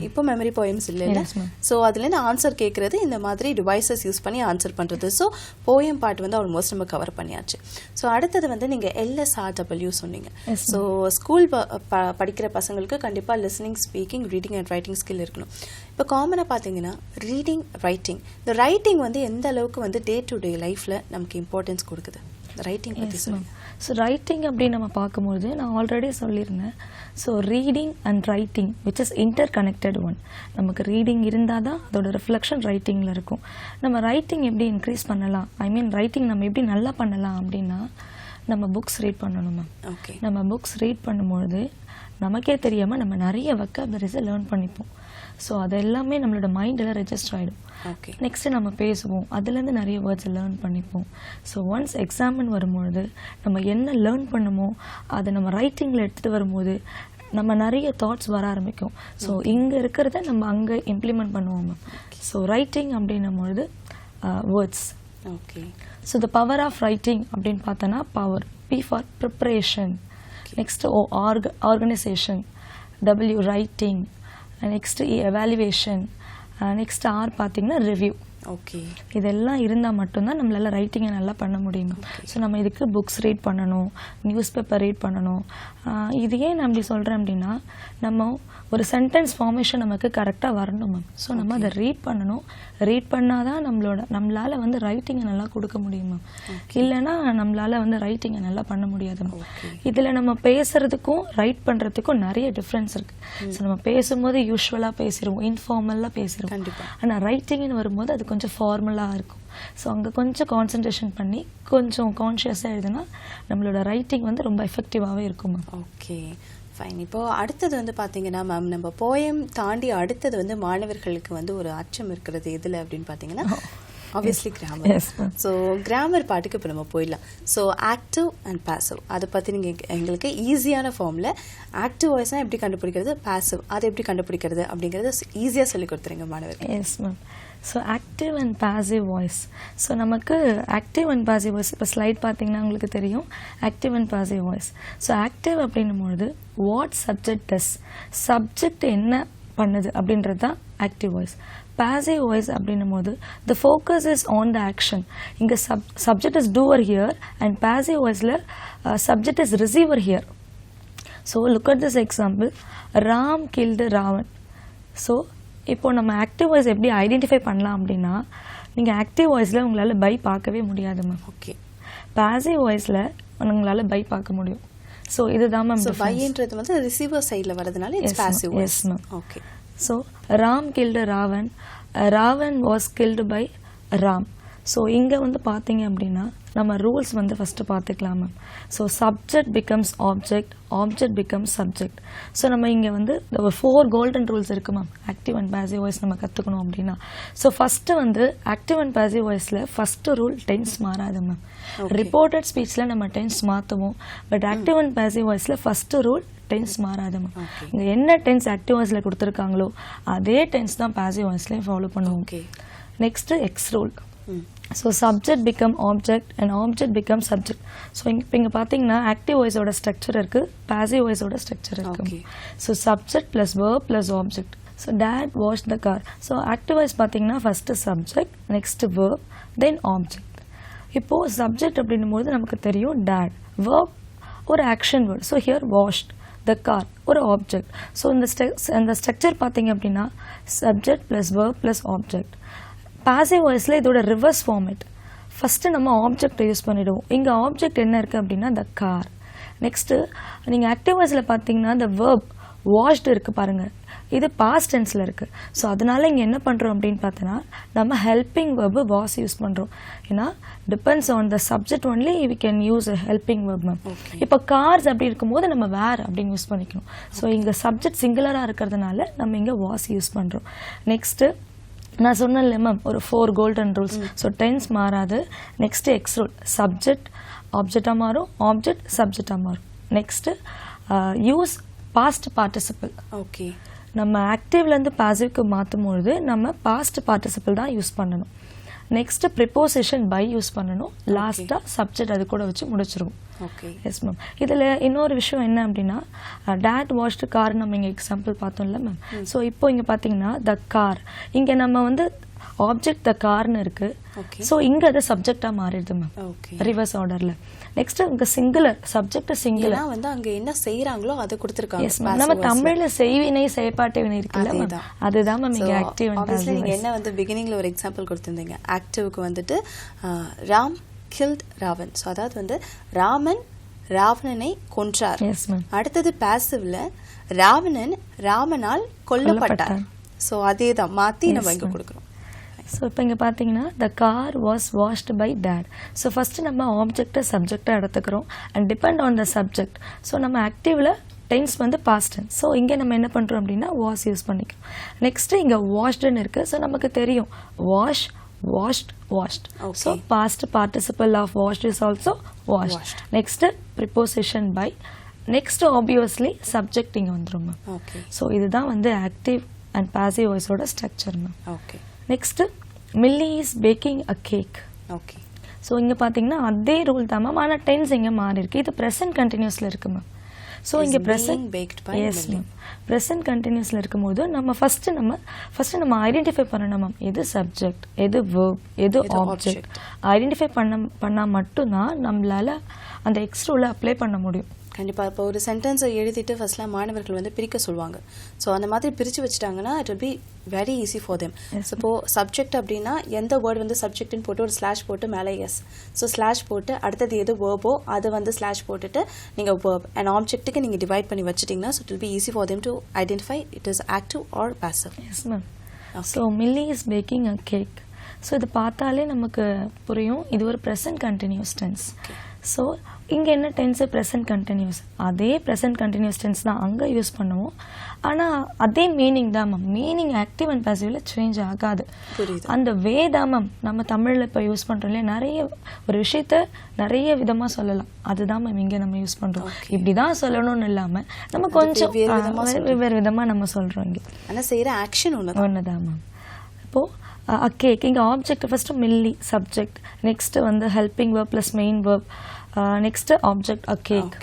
இப்போ மெமரி போயம்ஸ் இல்லை இல்லை. ஸோ அதுலேருந்து ஆன்சர் கேட்குறது இந்த மாதிரி டிவைசஸ் யூஸ் பண்ணி ஆன்சர் பண்ணுறது. ஸோ போயம் பாட்டு வந்து ஆல்மோஸ்ட் நம்ம கவர் பண்ணியாச்சு. ஸோ அடுத்தது வந்து நீங்கள் LSRW சொன்னீங்க. ஸோ ஸ்கூல் படிக்கிற பசங்களுக்கு கண்டிப்பாக listening, speaking, reading and writing skill இருக்கணும். இப்போ காமனாக பார்த்தீங்கன்னா ரீடிங், ரைட்டிங், இந்த ரைட்டிங் வந்து எந்த அளவுக்கு வந்து டே டு டே லைஃப்பில் நமக்கு இம்பார்ட்டன்ஸ் கொடுக்குது? ரைட்டிங் பற்றி சொல்லுங்க. ஸோ ரைட்டிங் அப்படின்னு நம்ம பார்க்கும்போது நான் ஆல்ரெடி சொல்லியிருந்தேன். So reading and writing which is inter connected one. நமக்கு ரீடிங் இருந்தால் தான் அதோட ரிஃப்ளெக்ஷன் ரைட்டிங்கில் இருக்கும். நம்ம ரைட்டிங் எப்படி இன்க்ரீஸ் பண்ணலாம், ஐ மீன் ரைட்டிங் நம்ம எப்படி நல்லா பண்ணலாம் அப்படின்னா நம்ம புக்ஸ் ரீட் பண்ணணும் மேம். ஓகே. நம்ம புக்ஸ் ரீட் பண்ணும்பொழுது நமக்கே தெரியாமல் நம்ம நிறைய வொக்காபுலரிஸை லேர்ன் பண்ணிப்போம். ஸோ அது எல்லாமே நம்மளோட மைண்டில் ரெஜிஸ்டர் ஆகிடும். ஓகே. நெக்ஸ்ட்டு நம்ம பேசுவோம், அதுலேருந்து நிறைய வேர்ட்ஸ் லேர்ன் பண்ணிப்போம். ஸோ ஒன்ஸ் எக்ஸாமின் வரும்பொழுது நம்ம என்ன லேர்ன் பண்ணுமோ அதை நம்ம ரைட்டிங்கில் எடுத்துகிட்டு வரும்போது நம்ம நிறைய தாட்ஸ் வர ஆரம்பிக்கும். ஸோ இங்கே இருக்கிறத நம்ம அங்கே இம்ப்ளிமெண்ட் பண்ணுவோம் மேம். ஸோ ரைட்டிங் அப்படின்னும் பொழுது words. Okay. So the power of writing அப்படின்னு பார்த்தோன்னா power, P for preparation, next organisation, W writing, next evaluation, next R பார்த்தீங்கன்னா ரிவ்யூ. ஓகே. இதெல்லாம் இருந்தால் மட்டும்தான் நம்மளால ரைட்டிங்கை நல்லா பண்ண முடியும். ஸோ நம்ம இதுக்கு புக்ஸ் ரீட் பண்ணணும், நியூஸ் பேப்பர் ரீட் பண்ணணும். இது ஏன் நான் அப்படி சொல்கிறேன் அப்படின்னா நம்ம ஒரு சென்டென்ஸ் ஃபார்மேஷன் நமக்கு கரெக்டாக வரணும் மேம். ஸோ நம்ம அதை ரீட் பண்ணணும். ரீட் பண்ணாதான் நம்மளால வந்து ரைட்டிங்கை நல்லா கொடுக்க முடியும் மேம். இல்லைன்னா நம்மளால வந்து ரைட்டிங்கை நல்லா பண்ண முடியாது மேம். இதில் நம்ம பேசுறதுக்கும் ரைட் பண்ணுறதுக்கும் நிறைய டிஃப்ரென்ஸ் இருக்கு. ஸோ நம்ம பேசும்போது யூஸ்வலாக பேசிடுவோம், இன்ஃபார்மலாக பேசிடுவோம். ஆனால் ரைட்டிங்னு வரும்போது அது கொஞ்சம் ஃபார்மலாக இருக்கும். ஸோ அங்கே கொஞ்சம் கான்சன்ட்ரேஷன் பண்ணி கொஞ்சம் கான்ஷியஸாக எழுதுனா நம்மளோட ரைட்டிங் வந்து ரொம்ப எஃபெக்டிவாகவே இருக்கும் மேம். Okay fine. இப்போ அடுத்தது வந்து பார்த்தீங்கன்னா மேம், நம்ம போயம் தாண்டி அடுத்தது வந்து மாணவர்களுக்கு வந்து ஒரு அச்சம் இருக்கிறது எதில் அப்படின்னு பார்த்தீங்கன்னா ஆப்வியஸ்லி கிராமர். ஸோ கிராமர் பாட்டுக்கு இப்போ நம்ம போயிடலாம். ஸோ ஆக்டிவ் அண்ட் பாசிவ் அதை பற்றி நீங்கள் எங்களுக்கு ஈஸியான ஃபார்மில் ஆக்டிவ் வாய்ஸ்னால் எப்படி கண்டுபிடிக்கிறது, பாசிவ் அதை எப்படி கண்டுபிடிக்கிறது அப்படிங்கிறத ஈஸியாக சொல்லி கொடுத்துருங்க மாணவர்கள். S ma'am. So active and passive voice. So நமக்கு ஆக்டிவ் அண்ட் பாசிவ் வாய்ஸ் இப்போ ஸ்லைட் பார்த்தீங்கன்னா உங்களுக்கு தெரியும் active and passive voice. So active அப்படின்னும்போது வாட் சப்ஜெக்ட் டஸ், சப்ஜெக்ட் என்ன பண்ணுது அப்படின்றது தான் ஆக்டிவ் வாய்ஸ். பாசிவ் வாய்ஸ் அப்படின்னும் போது the focus is on the action. இங்கே subject is doer here and passive வாய்ஸில் subject is receiver here. So look at this example, Ram killed Ravan. So இப்போ நம்ம ஆக்டிவ் வாய்ஸ் எப்படி ஐடென்டிஃபை பண்ணலாம் அப்படின்னா நீங்கள் ஆக்டிவ் வாய்ஸில் உங்களால் பை பார்க்கவே முடியாது மேம். ஓகே. பாசிவ் வாய்ஸில் உங்களால் பை பார்க்க முடியும். ஸோ இதுதான் மேம். பைன்றது வந்து ரிசீவர் சைடில் வரதுனால it's passive voice. Yes ma'am. Okay. So Ram killed Ravan, Ravan was killed by Ram. So இங்கே வந்து பார்த்தீங்க அப்படின்னா நம்ம ரூல்ஸ் வந்து ஃபஸ்ட்டு பார்த்துக்கலாம் ma'am. So subject becomes object, object becomes subject. So நம்ம இங்கே வந்து ஒரு 4 கோல்டன் ரூல்ஸ் இருக்குது ma'am active and passive voice நம்ம கற்றுக்கணும் அப்படின்னா. ஸோ ஃபஸ்ட்டு வந்து ஆக்டிவ் அண்ட் பாசிவ் வாய்ஸில் ஃபஸ்ட்டு ரூல் டென்ஸ் மாறாது மேம். ரிப்போர்ட்டட் ஸ்பீச்சில் நம்ம டென்ஸ் மாற்றுவோம், பட் ஆக்டிவ் அண்ட் பாசிவ் வாய்ஸில் ஃபஸ்ட்டு ரூல் டென்ஸ் மாறாது மேம். இங்கே என்ன டென்ஸ் ஆக்டிவ் வாய்ஸில் கொடுத்துருக்காங்களோ அதே டென்ஸ் தான் பாசிவ் வாய்ஸ்லையும் ஃபாலோ பண்ணுவோம். Next x rule. So subject become object and object become subject. So இப்போ இங்கே பார்த்தீங்கன்னா ஆக்டிவ் வாய்ஸோட ஸ்ட்ரக்சர் இருக்குது, பாசிவ் வாய்ஸோட ஸ்ட்ரக்சர் இருக்குது. So subject plus verb plus object. So date wash the car. So active voice பார்த்தீங்கன்னா first subject, next verb, தென் object. இப்போது subject அப்படின்னும் போது நமக்கு தெரியும் டேட், வேர்ப் ஒரு action word. So here washed the car ஒரு object. So இந்த structure பார்த்தீங்க அப்படின்னா subject plus verb plus object. Passive வாய்ஸில் இதோட ரிவர்ஸ் ஃபார்மேட். ஃபஸ்ட்டு நம்ம ஆப்ஜெக்டை யூஸ் பண்ணிவிடுவோம். இங்கே ஆப்ஜெக்ட் என்ன இருக்குது அப்படின்னா த கார். நெக்ஸ்ட்டு நீங்கள் ஆக்டிவ் வாய்ஸில் பார்த்தீங்கன்னா த வேர்ப் வாஷ்டு இருக்குது பாருங்கள், இது பாஸ்ட் டென்ஸில் இருக்குது. ஸோ அதனால் இங்கே என்ன பண்ணுறோம் அப்படின்னு பார்த்தோன்னா நம்ம ஹெல்பிங் வேர்பு வாஸ் யூஸ் பண்ணுறோம். ஏன்னா depends on the subject only we can use a helping verb ma'am. இப்போ கார்ஸ் அப்படி இருக்கும்போது நம்ம வேர் அப்படின்னு யூஸ் பண்ணிக்கணும். ஸோ இங்கே சப்ஜெக்ட் சிங்குலராக இருக்கிறதுனால நம்ம இங்கே வாஸ் யூஸ் பண்ணுறோம். நெக்ஸ்ட்டு நான் சொன்னேன்ல மேம் ஒரு 4 கோல்டன் ரூல்ஸ். ஸோ டென்ஸ் மாறாது. நெக்ஸ்ட்டு எக்ஸ் ரூல், சப்ஜெக்ட் ஆப்ஜெக்டாக மாறும், ஆப்ஜெக்ட் சப்ஜெக்டாக மாறும். Next use past participle. Okay. நம்ம ஆக்டிவ்லேருந்து பாசிவ்க்கு மாற்றும்பொழுது நம்ம பாஸ்ட் பார்ட்டிசிபிள் தான் யூஸ் பண்ணணும். நெக்ஸ்ட்டு ப்ரிப்போசிஷன் பை யூஸ் பண்ணணும். லாஸ்ட்டாக சப்ஜெக்ட் அது கூட வச்சு முடிச்சிருவோம். ஓகே. Yes ma'am. இதில் இன்னொரு விஷயம் என்ன அப்படின்னா டேட் வாஷ்டு கார் நம்ம இங்கே எக்ஸாம்பிள் பார்த்தோம்ல மேம். ஸோ இப்போ இங்கே பார்த்தீங்கன்னா த கார், இங்கே நம்ம வந்து ஆப்ஜெக்ட் த கார்னு இருக்கு. ஸோ இங்கே அது சப்ஜெக்டாக மாறிடுது மேம் ரிவர்ஸ் ஆர்டரில். நெக்ஸ்ட் இங்கே சிங்குலர், சப்ஜெக்ட் சிங்குலர் வந்து அங்கே என்ன செய்கிறாங்களோ அதை கொடுத்துருக்காங்க. Yes ma'am. நம்ம தமிழில் செய்வினை செயற்பாட்டு வினை இருக்குல்ல மேம், அதுதான் மேம் இங்கே ஆக்டிவ் அண்ட் பாசிவ். நீங்கள் என்ன வந்து பிகினிங்கில் ஒரு எக்ஸாம்பிள் கொடுத்துருந்தீங்க. ஆக்டிவ்க்கு வந்துட்டு ராம் killed ராவன். ஸோ அதாவது வந்து ராமன் ராவணனை கொன்றார். அடுத்தது பாசிவ்ல ராவணன் ராமனால் கொல்லப்பட்டார். ஸோ அதே தான் மாற்றி நம்ம இங்கே கொடுக்குறோம். ஸோ இப்போ இங்கே பார்த்தீங்கன்னா the car was washed by dad. So first நம்ம ஆப்ஜெக்டை சப்ஜெக்டாக எடுத்துக்கிறோம் and depend on the subject. So நம்ம ஆக்டிவில் டென்ஸ் வந்து பாஸ்ட் டென்ஸ். ஸோ இங்கே நம்ம என்ன பண்ணுறோம் அப்படின்னா வாஷ் யூஸ் பண்ணிக்கிறோம். நெக்ஸ்ட்டு இங்கே வாஷ்டுன்னு இருக்குது. ஸோ நமக்கு தெரியும் wash, washed, washed. Okay. So past participle of washed is also washed. Next preposition by. Next obviously subject இங்க வந்துரும் மேம். Okay. So இதுதான் வந்து active and passive voice ஓட structure ma'am. Okay. Next Millie is baking a cake. Okay. So இங்க பாத்தீங்கன்னா அதே rule தான் ma'am, ஆனா டென்ஸ் இங்க மாறி இருக்கு. இது present continuously இருக்கு மேம். ஸோ இங்கே ப்ரெசன்ட் கண்டினியூஸில் இருக்கும்போது நம்ம ஃபஸ்ட்டு நம்ம ஐடென்டிஃபை பண்ணணும் மேம், எது சப்ஜெக்ட், எது வேர்ப், எது ஆப்ஜெக்ட். ஐடென்டிஃபை பண்ணால் மட்டும்தான் நம்மளால் அந்த எக்ஸ் ரூலை அப்ளை பண்ண முடியும். கண்டிப்பாக. இப்போ ஒரு சென்டென்ஸை எழுதிட்டு ஃபர்ஸ்ட்லாம் மாணவர்கள் வந்து பிரிக்க சொல்லுவாங்க. ஸோ அந்த மாதிரி பிரித்து வச்சுட்டாங்கன்னா it will be very easy for them. இப்போ சப்ஜெக்ட் அப்படின்னா எந்த வேர்டு வந்து சப்ஜெக்ட்னு போட்டு ஒரு ஸ்லாஷ் போட்டு மேலே எஸ், ஸோ ஸ்லாஷ் போட்டு அடுத்தது எது வேர்போ அதை வந்து ஸ்லாஷ் போட்டுட்டு நீங்கள் வேர்ப் அண்ட் ஆப்ஜெக்ட்டுக்கு நீங்கள் டிவைட் பண்ணி வச்சிட்டிங்கன்னா so it will be easy for them to identify it is active or passive. Yes ma'am. So Millie is baking a cake. So இது பார்த்தாலே நமக்கு புரியும் இது ஒரு ப்ரெசன்ட் கண்டினியூஸ் டென்ஸ். ஸோ இங்கே என்ன டென்ஸு ப்ரெசன்ட் கண்டினியூஸ், அதே ப்ரெசன்ட் கண்டினியூஸ் டென்ஸ் தான் அங்கே யூஸ் பண்ணுவோம். ஆனால் அதே மீனிங் தான் மேம், மீனிங் ஆக்டிவ் அண்ட் பாசிவ்ல சேஞ்ச் ஆகாது. அந்த வே தான் மேம் நம்ம தமிழில் இப்போ யூஸ் பண்ணுறோம் இல்லையா, நிறைய ஒரு விஷயத்த நிறைய விதமாக சொல்லலாம், அதுதான் மேம் இங்கே நம்ம யூஸ் பண்ணுறோம். இப்படி தான் சொல்லணும்னு இல்லாமல் நம்ம கொஞ்சம் வெவ்வேறு விதமாக நம்ம சொல்கிறோம். இங்கே ஆனால் செய்கிற ஆக்ஷன் ஒன்று தான் மேம். இப்போது கேக் இங்கே ஆப்ஜெக்ட் ஃபஸ்ட்டு மில்லி சப்ஜெக்ட், நெக்ஸ்ட்டு வந்து helping verb plus main verb, next object a cake.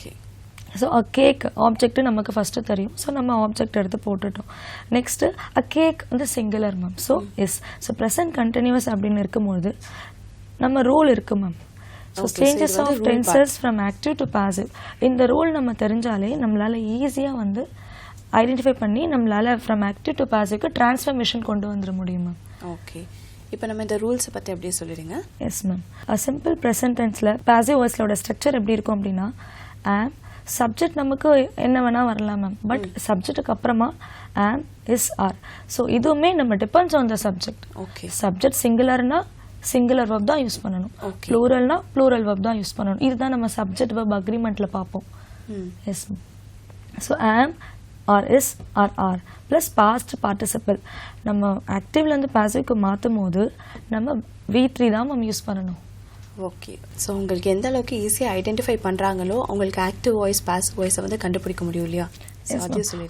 So a cake object நமக்கு ஃபஸ்ட்டு தெரியும். ஸோ நம்ம ஆப்ஜெக்ட் எடுத்து போட்டுட்டோம். நெக்ஸ்ட்டு அ கேக் வந்து singular ma'am. So yes, so present continuous அப்படின்னு இருக்கும்போது நம்ம ரூல் இருக்கு ma'am. So changes of tenses from active to passive, இந்த ரூல் நம்ம தெரிஞ்சாலே நம்மளால் ஈஸியாக வந்து ஐடென்டிஃபை பண்ணி நம்மளால் ஃப்ரம் ஆக்டிவ் டு பாசிவ்க்கு டிரான்ஸ்ஃபர்மேஷன் கொண்டு வந்துட முடியும் மேம். ஓகே. இப்போ நம்ம இந்த ரூல்ஸ் பத்தி அப்படியே சொல்லிடுங்க. Yes ma'am. சிம்பிள் ப்ரெசன்ட் டென்ஸ்ல பாசிவ் வாய்ஸ்லோட ஸ்ட்ரக்சர் எப்படி இருக்கும் அப்படின்னா am சப்ஜெக்ட் நமக்கு என்ன வேணா வரலாம் மேம். பட் சப்ஜெக்ட்டுக்கு அப்புறமா am is are. ஸோ இதுவுமே நம்ம depends on the subject. Okay. Subject சிங்குலர்னா சிங்குலர் வெர்ப் தான் யூஸ் பண்ணணும், ப்ளூரல்னா ப்ளூரல் வெர்ப் தான் யூஸ் பண்ணணும். இதுதான் நம்ம சப்ஜெக்ட் வெர்ப் அக்ரிமெண்ட்ல பார்ப்போம். Yes ma'am. So am or is or are plus past participle. நம்ம ஆக்டிவ்ல இருந்து பாசிவ்க்கு மாற்றும் போது நம்ம V3 தான் மேம் யூஸ் பண்ணணும். ஓகே. ஸோ உங்களுக்கு எந்த அளவுக்கு ஈஸியாக ஐடென்டிஃபை பண்ணுறாங்களோ உங்களுக்கு ஆக்டிவ் வாய்ஸ் பாசிவ் வாய்ஸை வந்து கண்டுபிடிக்க முடியும் இல்லையா?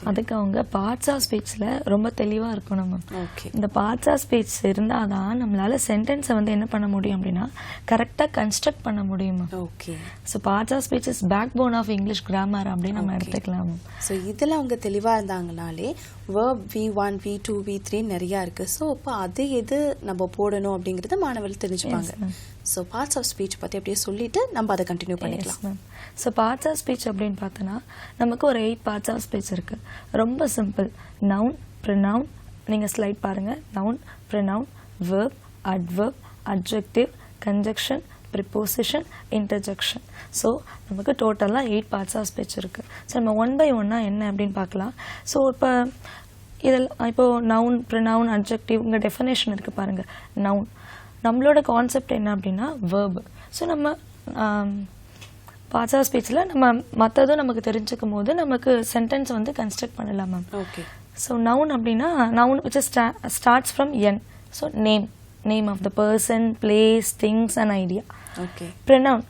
அதுக்கு அவங்க பார்ட்ஸ் ஆஃப் ஸ்பீச்ல ரொம்ப தெளிவா இருக்கணும் மேம். ஓகே. இந்த பார்ட்ஸ் ஆஃப் ஸ்பீச் இருந்தாதான் நம்மளால சென்டென்ஸை வந்து என்ன பண்ண முடியும் அப்படின்னா கரெக்டா கன்ஸ்ட்ரக்ட் பண்ண முடியும். Okay. So parts of speech is backbone of English grammar அப்படின்னு நம்ம எடுத்துக்கலாம். ஸோ இதில் அவங்க தெளிவாக இருந்தாங்கனாலே வேர்ப் V1 V2 V3 நிறையா இருக்கு. ஸோ இப்போ அது எது நம்ம போடணும் அப்படிங்கறத மாணவர்கள் தெரிஞ்சுப்பாங்க. ஸோ பார்ட்ஸ் ஆஃப் ஸ்பீச் பற்றி அப்படியே சொல்லிட்டு நம்ம அதை கண்டினியூ பண்ணிக்கலாம். ஸோ பார்ட்ஸ் ஆஃப் ஸ்பீச் அப்படின்னு பார்த்தோன்னா நமக்கு ஒரு 8 பார்ட்ஸ் ஆஃப் ஸ்பீச் இருக்கு. ரொம்ப சிம்பிள். நவுன், ப்ரொனவுன், நீங்கள் ஸ்லைட் பாருங்க. Noun, pronoun, verb, adverb, adjective, conjunction, preposition, interjection. So நமக்கு டோட்டலாக 8 பார்ட்ஸ் ஆஃப் ஸ்பீச் இருக்கு. ஸோ நம்ம 1 by 1 என்ன அப்படின்னு பார்க்கலாம். ஸோ இப்போ இதில் இப்போ நவுன், ப்ரொனவுன், அட்ஜெக்டிவ் இங்கே டெஃபினேஷன் இருக்கு பாருங்க. நவுன் நம்மளோட கான்செப்ட் என்ன அப்படின்னா வேர்ப். ஸோ நம்ம பார்ட்ஸ் ஆஃப் ஸ்பீச்சில் நம்ம மற்றதும் நமக்கு தெரிஞ்சுக்கும் போது நமக்கு சென்டென்ஸ் வந்து கன்ஸ்ட்ரக்ட் பண்ணலாம் மேம். ஓகே. ஸோ நவுன் அப்படின்னா noun which starts from N. So name of the person, place, things and idea. Okay. Pronoun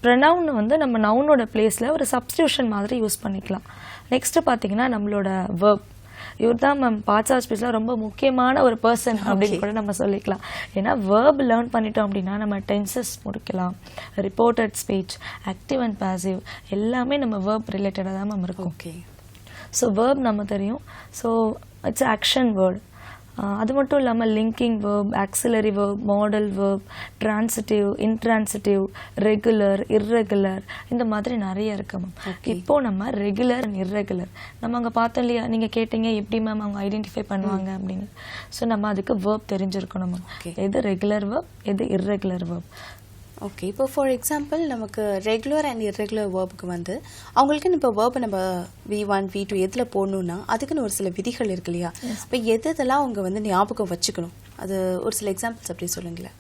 pronoun வந்து நம்ம நவுனோட பிளேஸில் ஒரு சப்ஸ்டியூஷன் மாதிரி யூஸ் பண்ணிக்கலாம். நெக்ஸ்ட் பார்த்தீங்கன்னா நம்மளோட வேர்ப். இவர் தான் மேம் பார்ட்ஸ் ஆஃப் ஸ்பீச்ல ரொம்ப முக்கியமான ஒரு பர்சன் அப்படின்னு கூட நம்ம சொல்லிக்கலாம். ஏன்னா வேர்ப் லேர்ன் பண்ணிட்டோம் அப்படின்னா நம்ம டென்சஸ் முடிக்கலாம், reported speech, active and passive எல்லாமே நம்ம வேர்ப் ரிலேட்டடாக தான் மேம் இருக்கும். ஓகே. ஸோ வேர்ப் நம்ம தெரியும். So it's action word. அது மட்டும் இல்லாமல் linking verb, auxiliary verb, model verb, transitive, intransitive, regular, irregular இந்த மாதிரி நிறைய இருக்கு மேம். இப்போ நம்ம ரெகுலர் அண்ட் இர்ரெகுலர் நம்ம அங்கே பார்த்தோம் இல்லையா? நீங்கள் கேட்டீங்க எப்படி மேம் அவங்க ஐடென்டிஃபை பண்ணுவாங்க அப்படின்னு. ஸோ நம்ம அதுக்கு வேர்ப் தெரிஞ்சிருக்கணும் மேம். எது ரெகுலர் வேர்ப், எது இர்ரெகுலர் வேர்ப். ஓகே. இப்போ ஃபார் எக்ஸாம்பிள் நமக்கு ரெகுலர் அண்ட் இர்ரெகுலர் வேர்புக்கு வந்து அவங்களுக்கு இப்போ வேர்பை நம்ம V1 V2 எதில் போடணும்னா அதுக்குன்னு ஒரு சில விதிகள் இருக்கு இல்லையா? இப்போ எதெல்லாம் அவங்க வந்து ஞாபகம் வச்சுக்கணும், அது ஒரு சில எக்ஸாம்பிள்ஸ் அப்படி சொல்லுங்களேன்.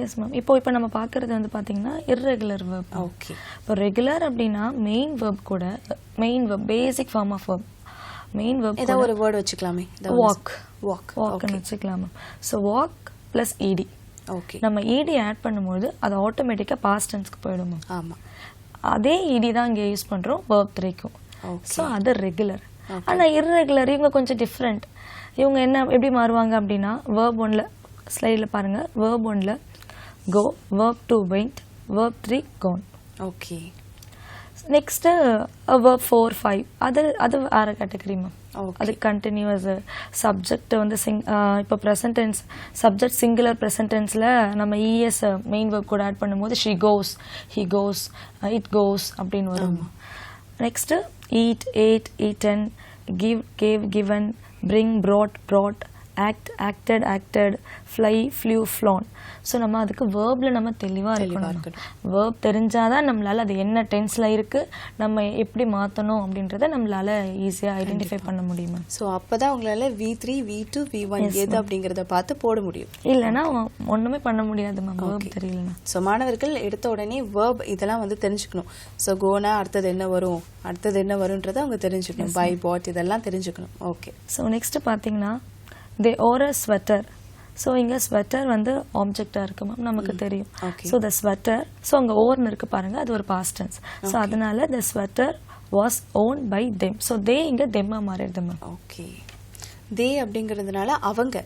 Yes ma'am. இப்போ நம்ம பார்க்கறது வந்து பார்த்தீங்கன்னா இர்ரெகுலர் வேர்ப். ஓகே. இப்போ ரெகுலர் அப்படின்னா மெயின் வேர்ப் கூட main verb basic form of verb. Main verb ஏதாவது ஒரு வேர்ட் வச்சுக்கலாமே. வாக்னு வச்சுக்கலாம் ma'am. So walk plus ED. Okay. நம்ம இடி ஆட் பண்ணும்போது அது ஆட்டோமேட்டிக்கா பாஸ்ட் டென்ஸ்க்கு போயிடும். ஆமா. அதே இடி தான் இங்கே யூஸ் பண்றோம் verb 3க்கும். ஸோ அது ரெகுலர். ஆனா இர்ரெகுலர் இவங்க கொஞ்சம் டிஃப்ரெண்ட். இவங்க என்ன எப்படி மாறுவாங்க அப்படின்னா verb 1ல ஸ்லைடில் பாருங்க. verb 1ல go, verb 2 went, verb 3 gone. ஓகே. நெக்ஸ்ட் verb 4 5 அது வேற கேட்டகரி மேம். அது கண்டினியூஸ். சப்ஜெக்ட் வந்து இப்போ present tense subject singular present டென்ஸ்ல நம்ம இஎஸ் மெயின் வெர்ப் கூட ஆட் பண்ணும்போது she goes, he goes, it goes அப்படின்னு வரும். Next eat, ate, eaten, give, gave, given, bring, brought, act, acted, acted, fly, flew, flown. So நம்ம அதுக்கு வேர்ப்ல நம்ம தெளிவா இருக்கணும். வேர்ப் தெரிஞ்சாதான் நம்மளால அது என்ன டென்ஸ்ல இருக்கு, நம்ம எப்படி மாத்தணும் அப்படின்றத நம்மளால ஈஸியா ஐடென்டிஃபை பண்ண முடியும். ஸோ அப்பதான் உங்களால V3 V2 V1 எது அப்படிங்கறத பார்த்து போட முடியும். இல்லைன்னா ஒண்ணுமே பண்ண முடியாது மேம் வேர்ப் தெரியலனா. ஸோ மாணவர்கள் எடுத்த உடனே வேர்ப் இதெல்லாம் வந்து தெரிஞ்சுக்கணும். ஸோ கோனா அடுத்தது என்ன வரும், அடுத்தது என்ன வரும்ன்றதை அவங்க தெரிஞ்சுக்கணும். பை, பாட் இதெல்லாம் தெரிஞ்சுக்கணும். ஓகே. ஸோ நெக்ஸ்ட் பாத்தீங்கன்னா they wore a sweater. So இங்கே ஸ்வெட்டர் வந்து ஆப்ஜெக்டாக இருக்கு மேம், நமக்கு தெரியும். ஸோ த ஸ்வெட்டர், ஸோ அங்கே ஓர்னு இருக்கு பாருங்க, அது ஒரு பாஸ்ட் டென்ஸ். ஸோ அதனால the sweater was worn by them. So they இங்கே தெம்மா மாறிடுது மேம். ஓகே. தே அப்படிங்கிறதுனால அவங்க.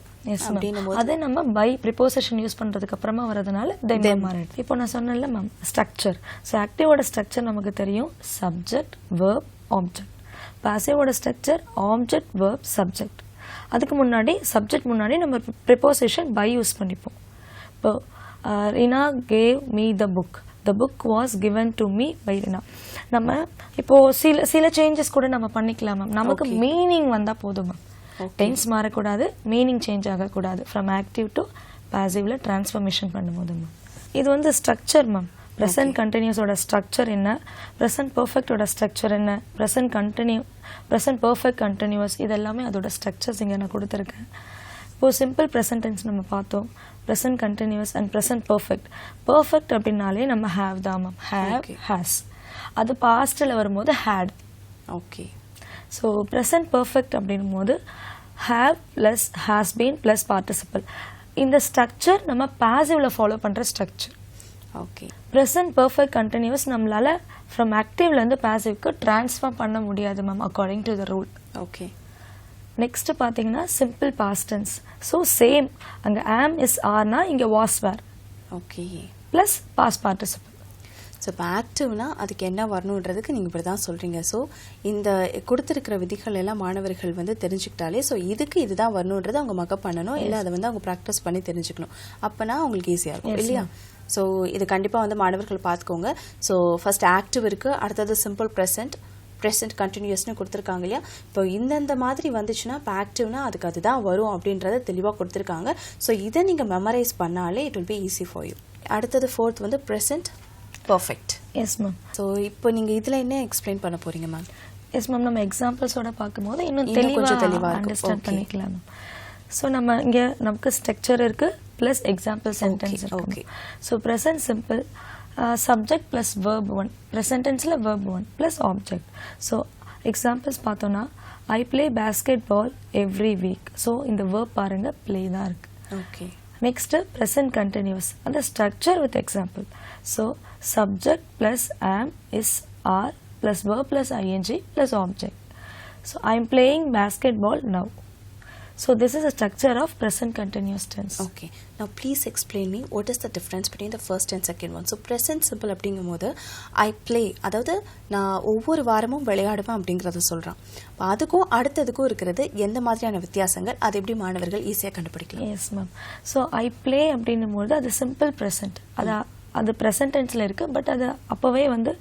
அதே நம்ம பை ப்ரிப்போசிஷன் யூஸ் பண்றதுக்கு அப்புறமா வரதுனால தெம்மா மாறிடுது. இப்போ நான் சொன்னேன்ல மேம் ஸ்ட்ரக்சர். ஸோ ஆக்டிவோட ஸ்ட்ரக்சர் நமக்கு தெரியும், சப்ஜெக்ட் வெர்ப் ஆப்ஜெக்ட். பாசிவோட ஸ்ட்ரக்சர் ஆப்ஜெக்ட் வெர்ப் சப்ஜெக்ட். அதுக்கு முன்னாடி சப்ஜெக்ட் முன்னாடி நம்ம ப்ரிப்போசிஷன் பை யூஸ் பண்ணிப்போம். இப்போ Reena gave me the book, the book was given to me by Reena. நம்ம இப்போ சில சேஞ்சஸ் கூட நம்ம பண்ணிக்கலாம் மேம். நமக்கு மீனிங் வந்தா போதும் மேம். டென்ஸ் மாறக்கூடாது, மீனிங் சேஞ்ச் ஆகக்கூடாது. ஃப்ரம் ஆக்டிவ் டு பாசிவ்ல டிரான்ஸ்ஃபர்மேஷன் பண்ணும்போது மேம். இது வந்து ஸ்ட்ரக்சர் மேம். ப்ரெசன்ட் கண்டினியூஸோட ஸ்ட்ரக்சர் என்ன, ப்ரெசன்ட் பர்ஃபெக்டோட ஸ்ட்ரக்சர் என்ன, ப்ரெசன்ட் பர்ஃபெக்ட் கண்டினியூஸ், இது எல்லாமே அதோட ஸ்ட்ரக்சர்ஸ் இங்கே நான் கொடுத்துருக்கேன். இப்போது சிம்பிள் ப்ரெசன்ட் டென்ஸ் நம்ம பார்த்தோம், present continuous and present perfect. Perfect அப்படின்னாலே நம்ம ஹேவ் தான் மேம். Have, has. அது பாஸ்டில் வரும்போது had. Okay. So present perfect அப்படின்னும் போது have plus has been plus participle. இந்த ஸ்ட்ரக்சர் நம்ம பாசிவ்ல ஃபாலோ பண்ணுற structure. Okay. Present perfect continuous நம்மளால ஃப்ரம் ஆக்டிவ்லேருந்து பாசிவ்க்கு ட்ரான்ஸ்ஃபார்ம் பண்ண முடியாது ma'am, according to the rule. Okay. Next பார்த்தீங்கன்னா simple past tense. So same, அங்கே ஆம் இஸ் ஆர்னா இங்கே was were. Okay. Plus past participle. So இப்போ ஆக்டிவ்னா அதுக்கு என்ன வரணுன்றதுக்கு நீங்கள் இப்படி தான் சொல்கிறீங்க. ஸோ இந்த கொடுத்துருக்கிற விதிகள் எல்லாம் மாணவர்கள் வந்து தெரிஞ்சுக்கிட்டாலே ஸோ இதுக்கு இதுதான் வரணுன்றது அவங்க மக்கப் பண்ணணும், இல்லை அதை வந்து அவங்க ப்ராக்டிஸ் பண்ணி தெரிஞ்சுக்கணும். அப்போனா அவங்களுக்கு ஈஸியாக இருக்கும் இல்லையா? ஸோ இது கண்டிப்பாக வந்து மாணவர்கள் பார்த்துக்கோங்க. ஸோ ஃபர்ஸ்ட் ஆக்டிவ் இருக்குது, அடுத்தது சிம்பிள் ப்ரெசென்ட் கண்டினியூஸ்னு கொடுத்துருக்காங்க இல்லையா? இப்போ இந்தந்த மாதிரி வந்துச்சுன்னா இப்போ ஆக்டிவ்னா அதுக்கு அதுதான் வரும் அப்படின்றத தெளிவாக கொடுத்துருக்காங்க. ஸோ இதை நீங்கள் மெமரைஸ் பண்ணாலே it will be easy for you. அடுத்தது ஃபோர்த் வந்து present perfect. S ma'am. So இப்போ நீங்கள் இதில் என்ன எக்ஸ்பிளைன் பண்ண போகிறீங்க மேம்? எஸ் மேம், நம்ம எக்ஸாம்பிள்ஸோட பார்க்கும்போது இன்னும் தெளிவாக அண்டர்ஸ்டாண்ட் பண்ணிக்கலாம் மேம். ஸோ நம்ம இங்கே நமக்கு ஸ்ட்ரக்சர் இருக்குது ப்ளஸ் எக்ஸாம்பிள் சென்டென்ஸ் இருக்குது. So present simple, subject plus verb one, present டென்ஸில் verb one plus object. So examples பார்த்தோன்னா I play basketball every week. So இந்த வேர்ப் பாருங்கள், பிளே தான் இருக்குது. ஓகே. நெக்ஸ்ட் ப்ரெசன்ட் கண்டினியூஸ், அந்த structure with example. So subject plus am is are plus verb plus ing plus object. So I am playing basketball now. So this is a structure of present continuous tense. Okay. Now please explain me what is the difference between the first and second one. So present simple அப்படிங்கும்போது I play, அதாவது நான் ஒவ்வொரு வாரமும் விளையாடுவேன் அப்படிங்கறத சொல்றான். அதுக்கும் அடுத்ததுக்கும் இருக்கிறது எந்த மாதிரியான வித்தியாசங்கள், அது எப்படி மாணவர்கள் ஈஸியா கண்டுபிடிக்கலாம்? Yes ma'am. So I play அப்படிங்கும்போது அது simple present. அது ப்ரெசன்ட் டென்ஸில் இருக்குது, பட் அது அப்போவே வந்து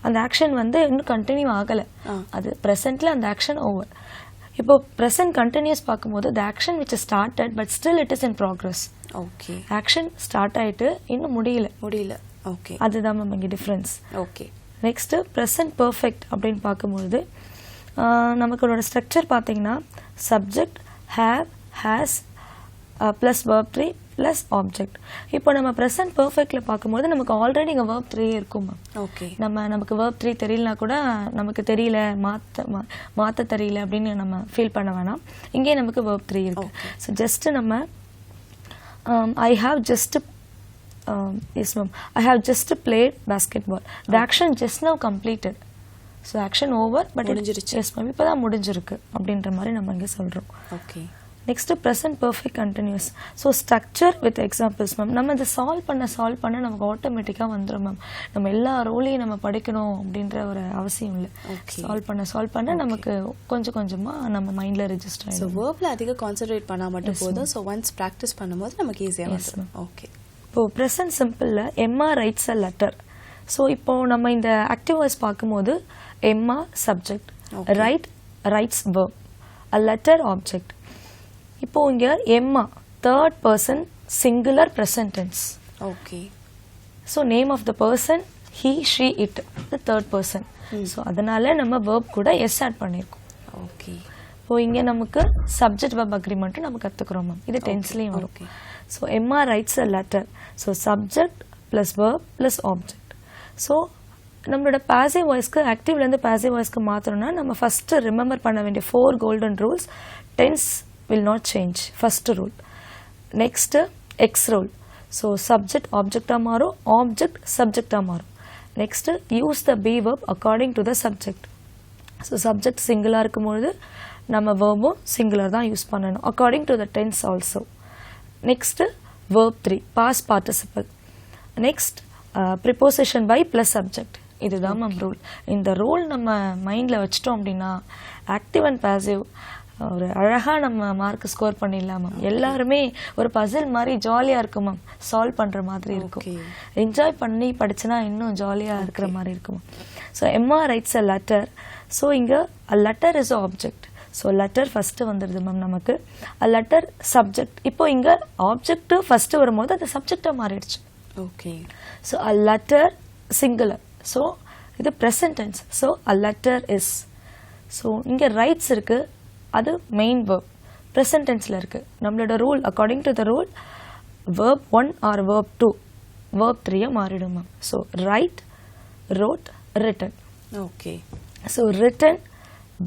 அந்த ஆக்ஷன் வந்து இன்னும் கண்டினியூ ஆகலை. அது ப்ரெசென்ட்டில் அந்த ஆக்ஷன் ஓவர். இப்போ ப்ரெசென்ட் கண்டினியூஸ் பார்க்கும்போது the action which started but still it is in progress. Okay. Action start ஆகிட்டு இன்னும் முடியல. ஓகே. அதுதான் மேம் இங்கே difference. Okay. Next present perfect அப்படின்னு பார்க்கும்போது நமக்கோட ஸ்ட்ரக்சர் பார்த்தீங்கன்னா subject, have, has plus verb 3 plus object. இப்போ நம்ம ப்ரெசன்ட் பர்ஃபெக்ட்ல பார்க்கும்போது நமக்கு ஆல்ரெடி இங்கே verb 3 இருக்கும். ஓகே. நமக்கு verb 3 தெரியலனா கூட நமக்கு தெரியல, மாற்ற தெரியல அப்படின்னு நம்ம ஃபீல் பண்ண வேணாம். இங்கே நமக்கு verb 3 இருக்கு. ஸோ ஜஸ்ட் நம்ம I have just yes ma'am, I have just played basketball. The action just now completed. So action over, but முடிஞ்சிருச்சு. எஸ் மேம், இப்போ தான் முடிஞ்சிருக்கு அப்படின்ற மாதிரி நம்ம இங்கே சொல்கிறோம். Okay. Next present perfect continuous. So structure with examples ma'am. நம்ம இதை சால்வ் பண்ண நமக்கு ஆட்டோமேட்டிக்காக வந்துடும் மேம். நம்ம எல்லா ரோலையும் நம்ம படிக்கணும் அப்படின்ற ஒரு அவசியம் இல்லை. சால்வ் பண்ண நமக்கு கொஞ்சம் கொஞ்சமாக நம்ம மைண்டில் ரெஜிஸ்டர் ஆகிடும். ஸோ வேர்பில் அதிக கான்சன்ட்ரேட் பண்ணால் மட்டும் போதும். ஸோ ஒன்ஸ் ப்ராக்டிஸ் பண்ணும்போது நமக்கு ஈஸியாக வந்துடும். ஓகே. இப்போது ப்ரெசன்ட் சிம்பிளில் எம்மா ரைட்ஸ் அ லெட்டர். ஸோ இப்போது நம்ம இந்த ஆக்டிவ் வாய்ஸ் பார்க்கும்போது Emma subject, writes verb, a letter object. இப்போ இங்க Emma third person singular present tense. Okay. So name of the person he, she, it, the third person. So அதனால நம்ம verb கூட S add பண்ணியிருக்கோம். Okay. இப்போ இங்க நமக்கு சப்ஜெக்ட் வெர்ப் அக்ரிமெண்ட்டும் நம்ம கற்றுக்குறோம் மேம். இது டென்ஸ்லேயும் வரும். So Emma writes a letter. So subject plus verb plus object. So நம்மளோட பாசிவ் வாய்ஸ்க்கு ஆக்டிவ்லேருந்து பாசிவ் வாய்ஸ்க்கு மாற்றணும்னா நம்ம ஃபஸ்ட்டு ரிமெம்பர் பண்ண வேண்டிய 4 golden rules. Tense will not change, first rule. Next X rule. So subject object மாறும், object subject மாறும். Next use the be verb according to the subject. So subject singular இருக்கும்போது நம்ம verbும் singular தான் use பண்ணணும், according to the tense also. Next verb 3 past participle. Next preposition by plus subject. இதுதான் ma'am rule. இந்த rule நம்ம மைண்டில் வச்சிட்டோம் அப்படின்னா ஆக்டிவ் அண்ட் பாசிவ் ஒரு அழகாக நம்ம மார்க் ஸ்கோர் பண்ணிடலாம் மேம். எல்லாருமே ஒரு பசில் மாதிரி ஜாலியாக இருக்கும் மேம், சால்வ் பண்ணுற மாதிரி இருக்கும். என்ஜாய் பண்ணி படிச்சுனா இன்னும் ஜாலியாக இருக்கிற மாதிரி இருக்கும். So Emma writes a letter. So இங்கே a letter is a object. So letter first வந்துடுது மேம் நமக்கு. Letter subject. இப்போ இங்கே ஆப்ஜெக்ட் ஃபஸ்ட்டு வரும்போது அது சப்ஜெக்டாக மாறிடுச்சு. Okay. So letter singular. So இது present tense. So letter is. So இங்கே ரைட்ஸ் இருக்குது, அது மெயின் வேர்ப் ப்ரெசன்ட் டென்ஸில் இருக்குது. நம்மளோட rule according to the rule verb 1 or verb 2 verb 3 மாறிடும் ma'am. So write, wrote, written. Okay. So written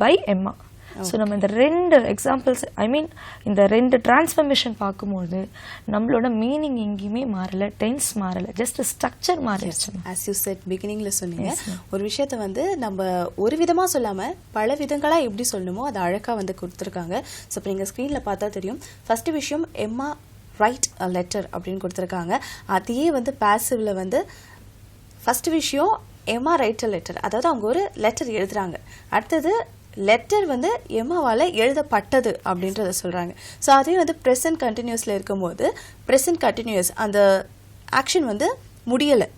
by Emma. So நம்ம இந்த 2 எக்ஸாம்பிள்ஸ் இந்த 2 டிரான்ஸ்ஃபர்மேஷன் பார்க்கும்போது நம்மளோட மீனிங் எங்கேயுமே மாறல, டென்ஸ் மாறல, ஜஸ்ட் ஸ்ட்ரக்சர் மாறிடுச்சு. as you said beginningல சொன்னீங்க, ஒரு விஷயத்தை வந்து நம்ம ஒரு விதமா சொல்லாம பல விதங்களா எப்படி சொல்லணுமோ அது அழகா வந்து கொடுத்துருக்காங்க. ஸோ இப்போ நீங்கள் ஸ்க்ரீனில் பார்த்தா தெரியும். ஃபர்ஸ்ட் விஷயம் எம்மா ரைட் அ லெட்டர் அப்படின்னு கொடுத்துருக்காங்க. அதையே வந்து பாசிவ்ல வந்து ஃபர்ஸ்ட் விஷயம் எம்மா ரைட் அ லெட்டர், அதாவது அவங்க ஒரு லெட்டர் எழுதுறாங்க. அடுத்தது லெட்டர் வந்து எம்மாவால் எழுதப்பட்டது அப்படின்றத சொல்கிறாங்க. ஸோ அதே வந்து ப்ரெசன்ட் கண்டினியூஸில் இருக்கும்போது ப்ரெசன்ட் கண்டினியூஸ் அந்த ஆக்ஷன் வந்து முடியலை.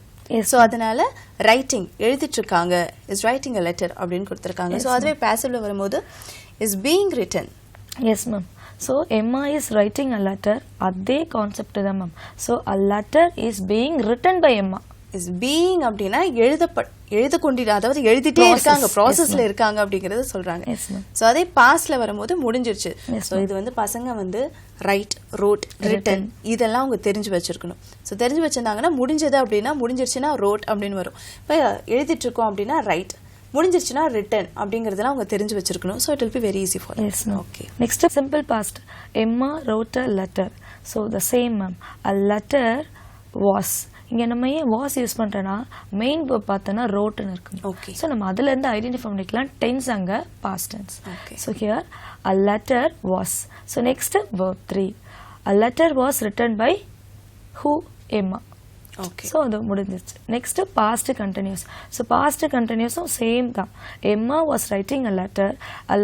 ஸோ அதனால ரைட்டிங் எழுதிட்டுருக்காங்க, இஸ் ரைட்டிங் அ லெட்டர் அப்படின்னு கொடுத்துருக்காங்க. ஸோ அதுவே பேசிவ்ல வரும்போது is being written. Yes ma'am. So Emma is writing a letter, அதே கான்செப்ட் தான் ma'am. So a letter is being written by Emma. Is being அப்படின்னா அதாவது எழுதிட்டே இருக்காங்க, ப்ராசஸ்ல இருக்காங்க அப்படிங்கறத சொல்றாங்க. சோ அதே பாஸ்ட்ல வரும்போது முடிஞ்சிருச்சு. சோ இது வந்து பசங்க வந்து ரைட், ரோட், ரிட்டன் இதெல்லாம் அவங்க தெரிஞ்சு வச்சிருக்கணும். சோ தெரிஞ்சு வச்சிருந்தாங்கன்னா முடிஞ்சது அப்படின்னா முடிஞ்சிருச்சுன்னா ரோட் அப்படின்னு வரும். இப்போ எழுதிட்டு இருக்கோம் அப்படின்னா ரைட், முடிஞ்சிருச்சுன்னா ரிட்டன் அப்படிங்கறதெல்லாம் அவங்க தெரிஞ்சு வச்சிருக்கணும். So it will be very easy for them. Okay. Next simple past. Emma wrote a letter. So the same ma'am. A letter was. இங்கே நம்ம ஏன் வாஸ் யூஸ் பண்ணுறோன்னா மெயின் வேர்ப் பார்த்தோன்னா ரோட்டுன்னு இருக்கும். ஓகே. ஸோ நம்ம அதுலேருந்து ஐடென்டிஃபை பண்ணிக்கலாம் டென்ஸ் அங்கே past tense. So here a letter was. So next verb 3. A letter was written by who? Emma. Okay. So அது முடிஞ்சிச்சு. Next past continuous. So past கண்டினியூஸும் சேம் தான். Emma was writing a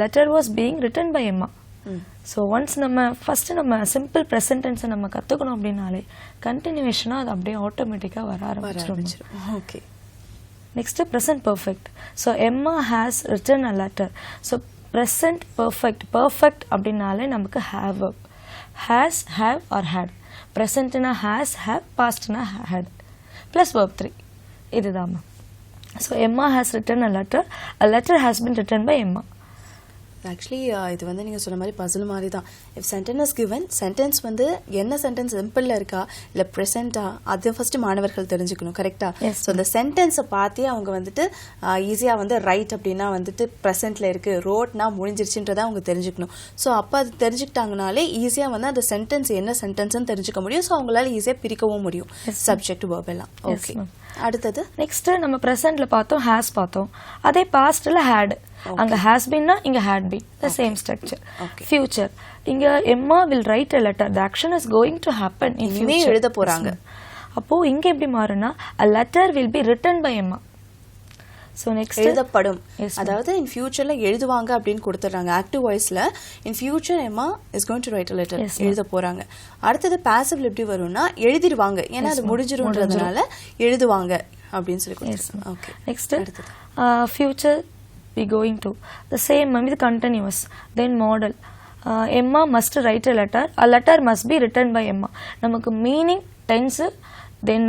letter was being written by Emma. So once நம்ம first நம்ம simple present டென்ஸை நம்ம கற்றுக்கணும் அப்படின்னாலே கண்டினியூவேஷனாக அது அப்படியே ஆட்டோமேட்டிக்காக வர ஆரம்பிச்சிடும். Okay. Next present perfect. So Emma has written a letter. So present perfect அப்படின்னாலே நமக்கு have verb. Has, have or had. ப்ரெசன்ட்னா ஹேஸ், ஹேவ், பாஸ்ட்னா ஹேட் ப்ளஸ் வேர்ப் 3. இதுதான் ma'am. So Emma has written a letter has been written by Emma. Actually இது வந்து நீங்கள் சொன்ன மாதிரி பசில் மாதிரி தான். If sentence is given, sentence வந்து என்ன சென்டென்ஸ் சிம்பிளில் இருக்கா இல்லை ப்ரெசென்ட்டா அதை ஃபஸ்ட்டு மாணவர்கள் தெரிஞ்சுக்கணும். கரெக்டாக? ஸோ அந்த சென்டென்ஸை பார்த்தே அவங்க வந்துட்டு ஈஸியாக வந்து ரைட் அப்படின்னா வந்துட்டு ப்ரெசென்ட்டில் இருக்குது, ரோட்னா முடிஞ்சிருச்சுன்றதை அவங்க தெரிஞ்சுக்கணும். ஸோ அப்போ அது தெரிஞ்சுக்கிட்டாங்கனாலே ஈஸியாக வந்து அந்த சென்டென்ஸ் என்ன சென்டென்ஸ்ன்னு தெரிஞ்சுக்க முடியும். ஸோ அவங்களால ஈஸியாக பிரிக்கவும் முடியும் சப்ஜெக்ட் வேர்ப் எல்லாம். ஓகே. அடுத்தது நெக்ஸ்ட் நம்ம ப்ரெசென்ட்ல பார்த்தோம், ஹேஸ் பார்த்தோம். அதே பாஸ்ட்ல ஹேட். அங்க ஹேஸ் பீன்னா இங்க had been. The same structure. Future. இங்க Emma will write a letter. The action is going to happen in future. எழுத போறாங்க. அப்போ இங்க எப்படி மாறுனா a letter will be written by Emma. So next எழுதப்படும், அதாவது இன் ஃபியூச்சர்ல எழுதுவாங்க அப்படின்னு கொடுத்துட்றாங்க. ஆக்டிவ் வாய்ஸ்ல in future Emma is going to write a letter, எழுத போறாங்க. அடுத்தது பாசிவ்ல எப்படி வரும்னா எழுதிடுவாங்க, ஏன்னா அது முடிஞ்சிரும்ன்றதுனால எழுதுவாங்க அப்படின்னு சொல்லி கொடுத்துருக்காங்க. Okay. Next future we going to the same இது continuous. then model. எம்மா must write a letter must be written by எம்மா. நமக்கு meaning tense, then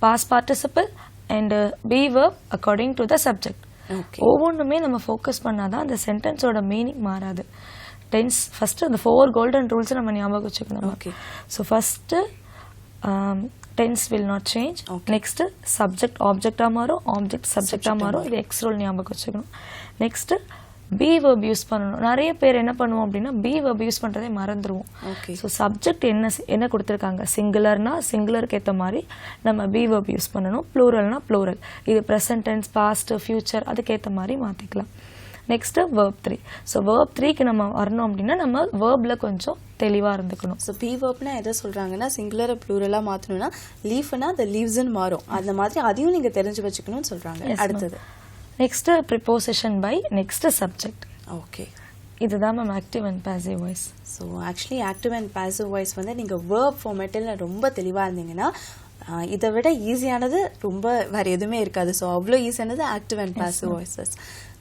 past participle and be verb according to the subject. ஒவ்வொன்றுமே நம்ம focus பண்ணாதான் அந்த சென்டென்ஸோட meaning மாறாது. டென்ஸ் ஃபர்ஸ்ட் அந்த 4 கோல்டன் ரூல்ஸ் நம்ம ஞாபகம் வச்சுக்கணும். Okay. So first tense will not change. Next subject ஆப்ஜெக்டா மாறும், ஆப்ஜெக்ட் சப்ஜெக்டா மாறும். இது எக்ஸ் ரூல் ஞாபகம் வச்சுக்கணும். நெக்ஸ்ட் பி வெர்ப் யூஸ் பண்ணணும். நிறைய பேர் என்ன பண்ணுவோம் அப்படின்னா பி வெர்ப் யூஸ் பண்றதே மறந்துடுவோம். ஸோ சப்ஜெக்ட் என்ன கொடுத்துருக்காங்க, சிங்குலர்னா சிங்குலருக்கு ஏற்ற மாதிரி நம்ம பி வெர்ப் யூஸ் பண்ணணும். ப்ளூரல்னா ப்ளூரல். இது ப்ரெசன்ட் டென்ஸ், பாஸ்ட், ஃபியூச்சர் அதுக்கேற்ற மாதிரி மாற்றிக்கலாம். Next verb 3. ஸோ வேர்ப் 3க்கு நம்ம வரணும் அப்படின்னா நம்ம வேர்ப்ல கொஞ்சம் தெளிவாக இருந்துக்கணும். ஸோ பி வேர்ப்னா எதை சொல்றாங்கன்னா சிங்குலரை ப்ளூரலாக மாற்றணும்னா லீஃப்னா த லீவ்ஸ்ன்னு மாறும். அந்த மாதிரி அதையும் நீங்கள் தெரிஞ்சு வச்சுக்கணும்னு சொல்றாங்க. அடுத்தது next preposition by next subject. Okay. இதுதான் ma'am active and passive voice. So actually active and passive voice வந்து நீங்கள் வேர்ப் ஃபார்மேட்டில் ரொம்ப தெளிவாக இருந்தீங்கன்னா இதை விட ஈஸியானது ரொம்ப வேற எதுவுமே இருக்காது. ஸோ அவ்வளோ ஈஸியானது active and passive voices.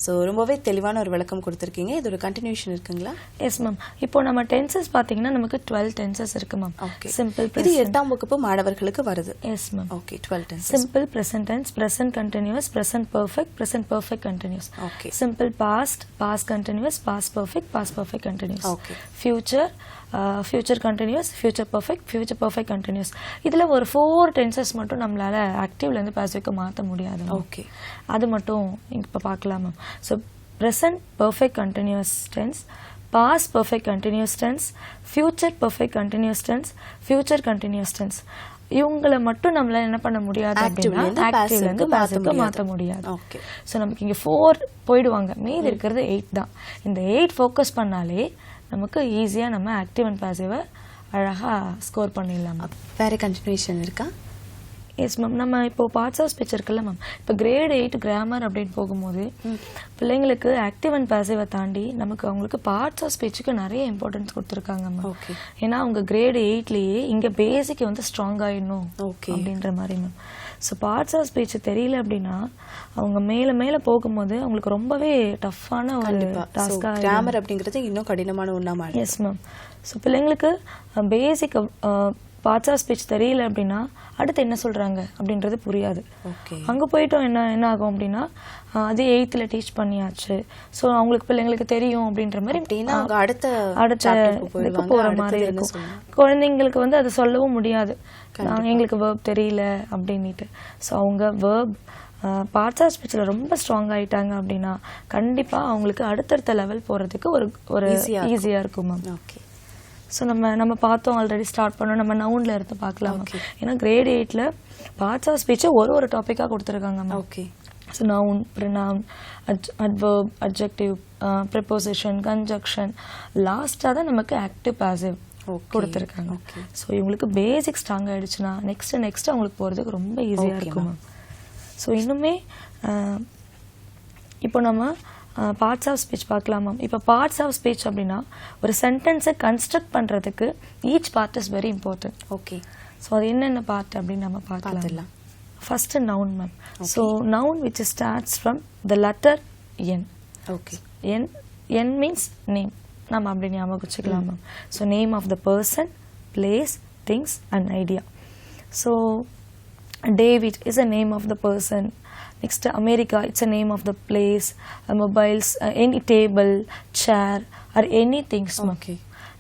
So ரொம்பவே தெளிவான ஒரு விளக்கம் கொடுத்துருக்கீங்க. இதோட கண்டினியூஷன் இருக்குங்களா? Yes ma'am. இப்போ நம்ம டென்சஸ் பார்த்தீங்கன்னா நமக்கு 12 டென்சஸ் இருக்கு மேம். ஓகே. சிம்பிள், இது 8ஆம் வகுப்பு மாணவர்களுக்கு வருது. Yes ma'am. Okay. 12 tenses. Simple present tense, present continuous, present perfect, present perfect continuous. Okay. Simple past, past continuous, past perfect, past perfect continuous. Okay. Future, future continuous, future perfect, future perfect continuous. இதுல ஒரு 4 tenses மட்டும் நம்மளால ஆக்டிவ்ல இருந்து பாசிவ்க்கு மாற்ற முடியாது. Okay. அது மட்டும் இப்போ பார்க்கலாம் ma'am. So present perfect continuous tense, past perfect continuous tense, future perfect continuous tense, future continuous tense. இவங்களை மட்டும் நம்மளால என்ன பண்ண முடியாது அப்படின்னா ஆக்டிவ்ல இருந்து பாசிவ்க்கு மாற்ற முடியாது. ஓகே. ஸோ நமக்கு இங்க 4 போயிடுவாங்க, மீதி இருக்கிறது 8 தான். இந்த 8 ஃபோக்கஸ் பண்ணாலே நமக்கு ஈஸியா நம்ம ஆக்டிவ் அண்ட் பாசிவை அழகா ஸ்கோர் பண்ணிடலாம். வேற கண்டினியூஷன் இருக்கா? Yes ma'am. நம்ம இப்போ பார்ட்ஸ் ஆஃப் ஸ்பீச் இருக்குல்ல மேம், இப்போ கிரேட் 8 கிராமர் அப்படின்னு போகும்போது பிள்ளைங்களுக்கு ஆக்டிவ் அண்ட் பாசிவை தாண்டி நமக்கு அவங்களுக்கு பார்ட்ஸ் ஆஃப் ஸ்பீச்சுக்கு நிறைய இம்பார்ட்டன்ஸ் கொடுத்துருக்காங்க மேம். ஓகே. ஏன்னா அவங்க கிரேட் 8லயே இங்க பேசிக் வந்து ஸ்ட்ராங் ஆயிடணும் அப்படின்ற மாதிரி ma'am. So parts of speech தெரியல அப்படின்னா அவங்க மேல மேல போகும்போது அவங்களுக்கு ரொம்பவே டஃப்பான ஒரு டாஸ்கா. கிராமர் அப்படிங்கிறது இன்னும் கடினமான ஒண்ணா மாறும். S ma'am. ஸோ பிள்ளைங்களுக்கு பேசிக் பார்ட்ஸ் ஆஃப் ஸ்பீச் தெரியல அப்படின்னா அடுத்து என்ன சொல்றாங்க அப்படின்றது புரியாது. அங்க போயிட்டோம் என்ன ஆகும் அப்படின்னா அதே 8th டீச் பண்ணியாச்சு, ஸோ அவங்களுக்கு பிள்ளைங்களுக்கு தெரியும் அப்படின்ற மாதிரி அடுத்த போற மாதிரி இருக்கும். குழந்தைங்களுக்கு வந்து அதை சொல்லவும் முடியாது, எங்களுக்கு வேர்ப் தெரியல அப்படின்ட்டு. ஸோ அவங்க வேர்ப் பார்ட்ஸ் ஆஃப் ஸ்பீச்சில் ரொம்ப ஸ்ட்ராங் ஆயிட்டாங்க அப்படின்னா கண்டிப்பா அவங்களுக்கு அடுத்தடுத்த லெவல் போறதுக்கு ஒரு ஈஸியா இருக்கும் மேம். ஓகே. ஸோ நம்ம பார்த்தோம் ஆல்ரெடி ஸ்டார்ட் பண்ணோம், நம்ம நவுன்ல இருந்து பார்க்கலாம். ஏன்னா கிரேட் 8ல பார்ட்ஸ் ஆஃப் ஸ்பீச் ஒரு டாபிக்கா கொடுத்துருக்காங்க. Okay. So noun, pronoun, adverb, adjective, preposition, conjunction, லாஸ்டா தான் நமக்கு ஆக்டிவ் பாசிவ் கொடுத்துருக்காங்க. ஸோ இவங்களுக்கு பேசிக் ஸ்ட்ராங் ஆயிடுச்சுன்னா நெக்ஸ்ட் அவங்களுக்கு போறதுக்கு ரொம்ப ஈஸியா இருக்கும். ஸோ இன்னுமே இப்போ நம்ம பார்ட்ஸ் ஆஃப் ஸ்பீச் பார்க்கலாம் மேம். இப்போ பார்ட்ஸ் ஆஃப் ஸ்பீச் அப்படின்னா ஒரு சென்டென்ஸை கன்ஸ்ட்ரக்ட் பண்றதுக்கு each part is very important. Okay. So அது என்னென்ன பார்ட் அப்படின்னு நம்ம பார்க்கலாம். First noun ma'am. So noun which starts from the letter N. Okay. N means name, நம்ம அப்படி ஞாபகம் வச்சுக்கலாம் ma'am. So name of the person, place, things and idea. So David is a name of the person. Next, America, it's a name of the place. Mobiles, any table, chair, or anything. Okay.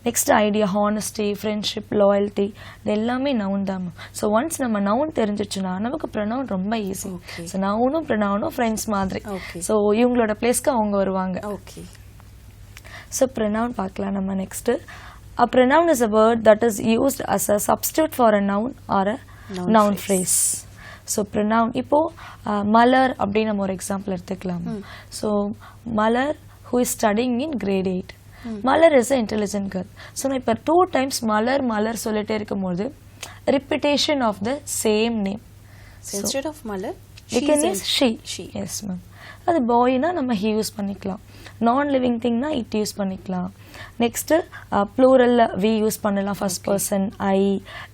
Next idea, honesty, friendship, loyalty. எல்லாமே noun தான். So once நம்ம noun தெரிஞ்சிச்சுனா நமக்கு pronoun ரொம்ப easy. So nounum pronounum friends மாதிரி. So இவங்களோட பிளேஸ்க்கு அவங்க வருவாங்க. Okay. So pronoun பார்க்கலாம் நம்ம next. A pronoun is a word that is used as a substitute for a noun or a noun phrase. So pronoun இப்போ மலர் அப்படின்னு நம்ம ஒரு எக்ஸாம்பிள் எடுத்துக்கலாம். So Malar who is studying in grade 8. Malar is a intelligent girl. So நான் இப்போ 2 times Malar Malar சொல்லிட்டே இருக்கும்போது repetition of the same name. Instead of Malar we can use she. Yes ma'am. அது பாய்னா நம்ம he யூஸ் பண்ணிக்கலாம், நான் லிவிங் திங்னா it யூஸ் பண்ணிக்கலாம். நெக்ஸ்ட் ப்ளூரல்ல we யூஸ் பண்ணலாம், first person I,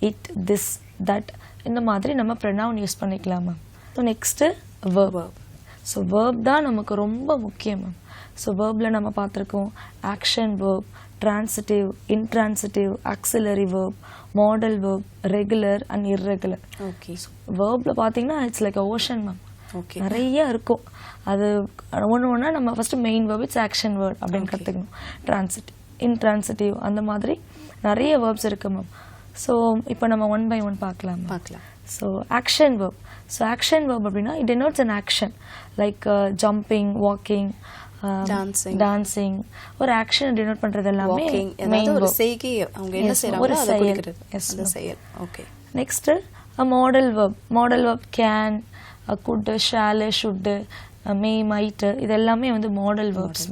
it, this, that, இந்த மாதிரி நம்ம ப்ரொனவுன் யூஸ் பண்ணிக்கலாம் ma'am. So next verb. So verb தான் நமக்கு ரொம்ப முக்கியம் மேம். ஸோ verbல நம்ம பார்த்துருக்கோம் action verb, transitive, intransitive, auxiliary verb, modal verb, regular and irregular. Okay. So verbல பார்த்தீங்கன்னா it's like ocean ma'am. Okay. நிறைய இருக்கும். அது ஒன்று நம்ம first main verb it's action verb அப்படின்னு கற்றுக்கணும். transitive, intransitive அந்த மாதிரி நிறைய verbs இருக்கு மேம். ஸோ இப்போ நம்ம 1 by 1 பார்க்கலாம். So action verb. So action verb அப்படின்னா it denotes an action like jumping, walking, dancing. ஒரு ஆக்ஷன் டினோட் பண்றது எல்லாமே மெயின் ஒரு செய்கை, அவங்க என்ன செய்றாங்களோ அதை குறிக்கிறது அந்த செயல். Okay. Next a modal verb. modal verb can, could, shall, should, may, might, இது எல்லாமே வந்து modal verbs.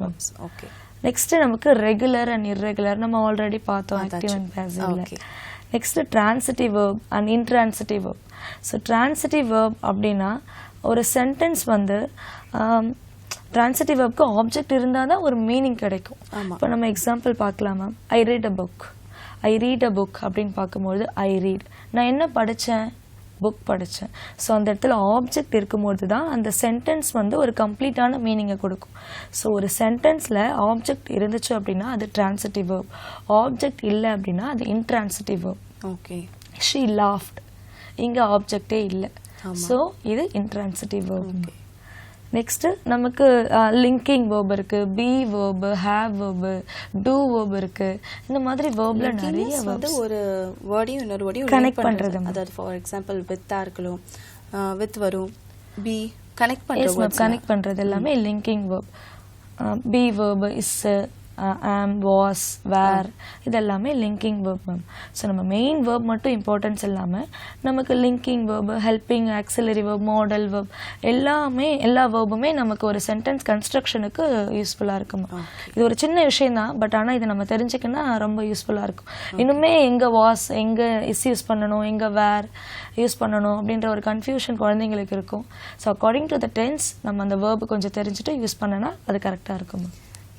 ஓகே. நெக்ஸ்ட் நமக்கு ரெகுலர் அண்ட் இர்ரெகுலர் நம்ம ஆல்ரெடி பார்த்தோம் ஆக்டிவ் அண்ட் பாசிவ்ல. Next transitive verb and intransitive verb. So transitive verb அப்படின்னா ஒரு sentence வந்து டிரான்சிட்டிவ் verbக்கு ஆப்ஜெக்ட் இருந்தால் தான் ஒரு மீனிங் கிடைக்கும். இப்போ நம்ம எக்ஸாம்பிள் பார்க்கலாம் ma'am. I read a book அப்படின்னு பார்க்கும்போது ஐ ரீட், நான் என்ன படித்தேன், புக் படித்தேன். ஸோ அந்த இடத்துல ஆப்ஜெக்ட் இருக்கும்போது தான் அந்த சென்டென்ஸ் வந்து ஒரு கம்ப்ளீட்டான மீனிங்கை கொடுக்கும். ஸோ ஒரு சென்டென்ஸில் ஆப்ஜெக்ட் இருந்துச்சு அப்படின்னா அது ட்ரான்சிட்டிவ் வேர்ப், ஆப்ஜெக்ட் இல்லை அப்படின்னா அது intransitive verb. Okay. She laughed, இங்கே ஆப்ஜெக்டே இல்லை, ஸோ இது இன்ட்ரான்சிட்டிவ் வேர்ப். நெக்ஸ்ட் நமக்கு லிங்கிங் வேர்ப் இருக்கு, be verb, have verb, do verb இருக்கு. இந்த மாதிரி வேர்ப்ல நிறைய வந்து ஒரு வேர்டையும் இன்னொரு வேர்டையும் கனெக்ட் பண்றது. அதாவது ஃபார் எக்ஸாம்பிள் வித்தா இருக்கலாம், வித் வரும், பி கனெக்ட் பண்றது எல்லாமே linking verb. B verb, is, ஆம், வாஸ், வேர், இதெல்லாமே லிங்கிங் வேர்ப் மேம். ஸோ நம்ம மெயின் வேர்ப் மட்டும் இம்பார்ட்டன்ஸ் இல்லாமல் நமக்கு linking verb, helping, auxiliary verb, model verb, எல்லா வேர்புமே நமக்கு ஒரு சென்டென்ஸ் கன்ஸ்ட்ரக்ஷனுக்கு யூஸ்ஃபுல்லாக இருக்கும். இது ஒரு சின்ன விஷயம் தான், பட் ஆனால் இதை நம்ம தெரிஞ்சுக்கன்னா ரொம்ப யூஸ்ஃபுல்லாக இருக்கும். இன்னுமே எங்கே வாஸ், எங்கே இஸ் யூஸ் பண்ணணும், எங்கே வேர் யூஸ் பண்ணணும் அப்படின்ற ஒரு கன்ஃபியூஷன் குழந்தைங்களுக்கு இருக்கும். So according to the tense நம்ம அந்த வேர்பு கொஞ்சம் தெரிஞ்சுட்டு யூஸ் பண்ணனா அது கரெக்டாக இருக்கும்.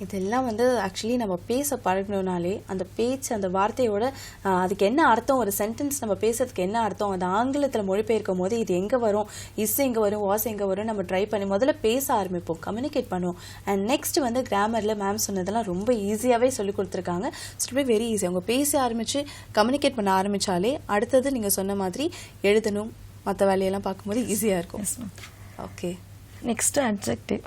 இதெல்லாம் வந்து ஆக்சுவலி நம்ம பேச பழகணும்னாலே அந்த பேச்சு, அந்த வார்த்தையோட அதுக்கு என்ன அர்த்தம், ஒரு சென்டென்ஸ் நம்ம பேசுறதுக்கு என்ன அர்த்தம், அது ஆங்கிலத்தில் மொழிபெயர்க்கும் போது இது எங்கே வரும், இஸ் எங்கே வரும், வாஸ் எங்கே வரும், நம்ம ட்ரை பண்ணி முதல்ல பேச ஆரம்பிப்போம், கம்யூனிகேட் பண்ணுவோம். அண்ட் நெக்ஸ்ட் வந்து கிராமரில் மேம் சொன்னதெல்லாம் ரொம்ப ஈஸியாகவே சொல்லி கொடுத்துருக்காங்க. It's be very easy. அவங்க பேச ஆரம்பித்து கம்யூனிகேட் பண்ண ஆரம்பித்தாலே அடுத்தது நீங்கள் சொன்ன மாதிரி எழுதணும், மற்ற வேலையெல்லாம் பார்க்கும்போது ஈஸியாக இருக்கும். ஓகே. Next adjective.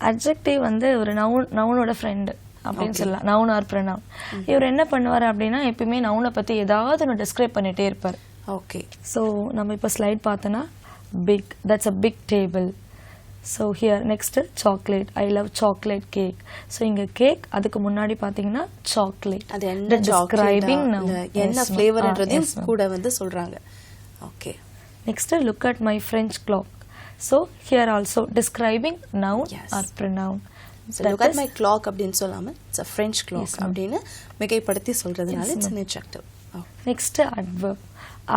அட்ஜெக்டிவ் வந்து ஒரு நவுனோட ஃப்ரெண்டு அப்படின்னு சொல்லலாம், நவுன் ஆர் ப்ரொனவுன். இவர் என்ன பண்ணுவார் அப்படின்னா எப்பயுமே நவுனை பற்றி ஏதாவது ஒன்று டிஸ்கிரைப் பண்ணிகிட்டே இருப்பார். ஓகே. ஸோ நம்ம இப்போ ஸ்லைட் பார்த்தோன்னா big, that's a big table. So here next chocolate, I love chocolate cake. So இங்கே கேக், அதுக்கு முன்னாடி பார்த்தீங்கன்னா சாக்லேட், அது என்ன டிஸ்கிரைபிங் என்ன ஃப்ளேவர்ன்றதையும் கூட வந்து சொல்கிறாங்க. Okay. Next look at my French clock. So here also describing noun or pronoun. So look at my clock அப்படினு சொல்லாம it's a French clock அப்படினு மிகைப்படுத்தி சொல்றதுனால it's an adjective. Next adverb.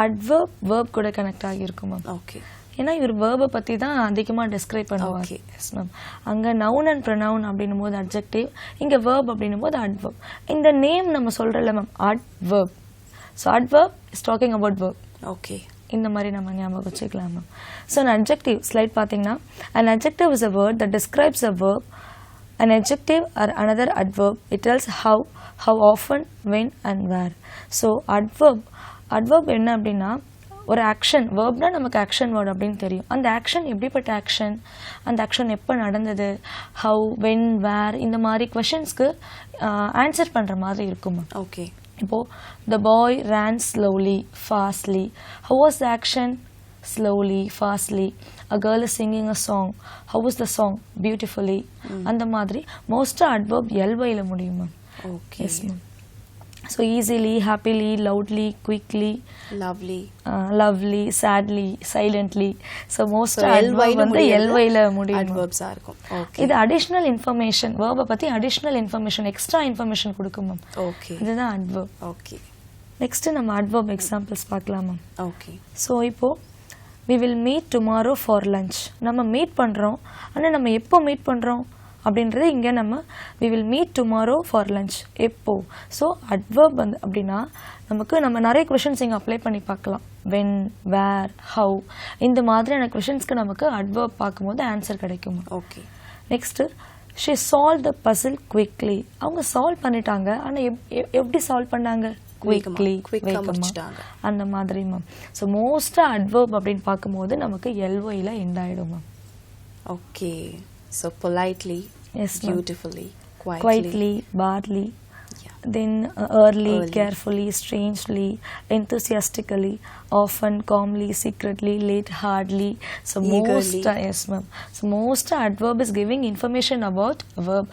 Adverb verb கூட கனெக்ட் ஆகி இருக்கும் ma'am. Okay. ஏன்னா இவர் வேர்பை பற்றி தான் அதிகமாக டிஸ்கிரைப் பண்ணுவாங்க. Yes ma'am. அங்கே நவுன் அண்ட் ப்ரொனவுன் அப்படின்னும் போது அட்ஜெக்டிவ், இங்கே வேர்ப் அப்படின்னும் போது அட்வர்ப். இந்த நேம் நம்ம சொல்கிறோம்ல ma'am, adverb. So adverb is talking about verb. Okay. இந்த மாதிரி நம்ம ஞாபகம் வச்சுக்கலாம் ma'am. So an adjective slide பார்த்தீங்கன்னா an adjective is a word that describes a verb. An adjective or another adverb, it tells how often, when and where. So adverb என்ன அப்படின்னா ஒரு action, வேர்ப்னா நமக்கு ஆக்ஷன் வேர்ட் அப்படின்னு தெரியும். அந்த action எப்படிப்பட்ட action, அந்த ஆக்ஷன் எப்போ நடந்தது, ஹவு, வென், வேர், இந்த மாதிரி கொஷின்ஸ்க்கு ஆன்சர் பண்ணுற மாதிரி இருக்கும். ஓகே. இப்போ the boy ran slowly, fastly. How was the action? Slowly, fastly. A girl is singing a song. How was the song? Beautifully. அந்த மாதிரி most adverb ly ல முடியும் ma'am. Okay. Yes ma'am. So easily, happily, loudly, quickly, lovely, sadly, silently. So most adverb வந்து ly ல முடியும். adverbs ஆ இருக்கும். Okay. இது additional information, verb பத்தி additional information, extra information கொடுக்கும் மேம். ஓகே. இதுதான் adverb. ஓகே. நெக்ஸ்ட் நம்ம adverb examples பார்க்கலாம் மேம். ஓகே. ஸோ இப்போ we will meet tomorrow for lunch. நம்ம மீட் பண்ணுறோம், ஆனால் நம்ம எப்போ மீட் பண்ணுறோம் அப்படின்றது இங்கே நம்ம we will meet tomorrow for lunch எப்போ. ஸோ adverb வந்து அப்படின்னா நம்ம நிறைய கொஷின்ஸ் இங்கே அப்ளை பண்ணி பார்க்கலாம். when, where, how, இந்த மாதிரியான கொஷின்ஸ்க்கு நமக்கு adverb பார்க்கும்போது ஆன்சர் கிடைக்கும். Okay. Next she solved the puzzle quickly. அவங்க சால்வ் பண்ணிட்டாங்க, ஆனால் எப்படி சால்வ் பண்ணாங்க, குயிக்லி, அந்த மாதிரி மேம். ஸோ மோஸ்ட்டாக அட்வர்ப் அப்படின்னு பார்க்கும்போது நமக்கு எல்ஒய்ல எண்ட் ஆகிடும் ma'am. Okay. So politely, beautifully, quietly, barely, then early, carefully, strangely, enthusiastically, often, calmly, secretly, late, hardly. So most, yes ma'am. So most adverb is giving information about verb.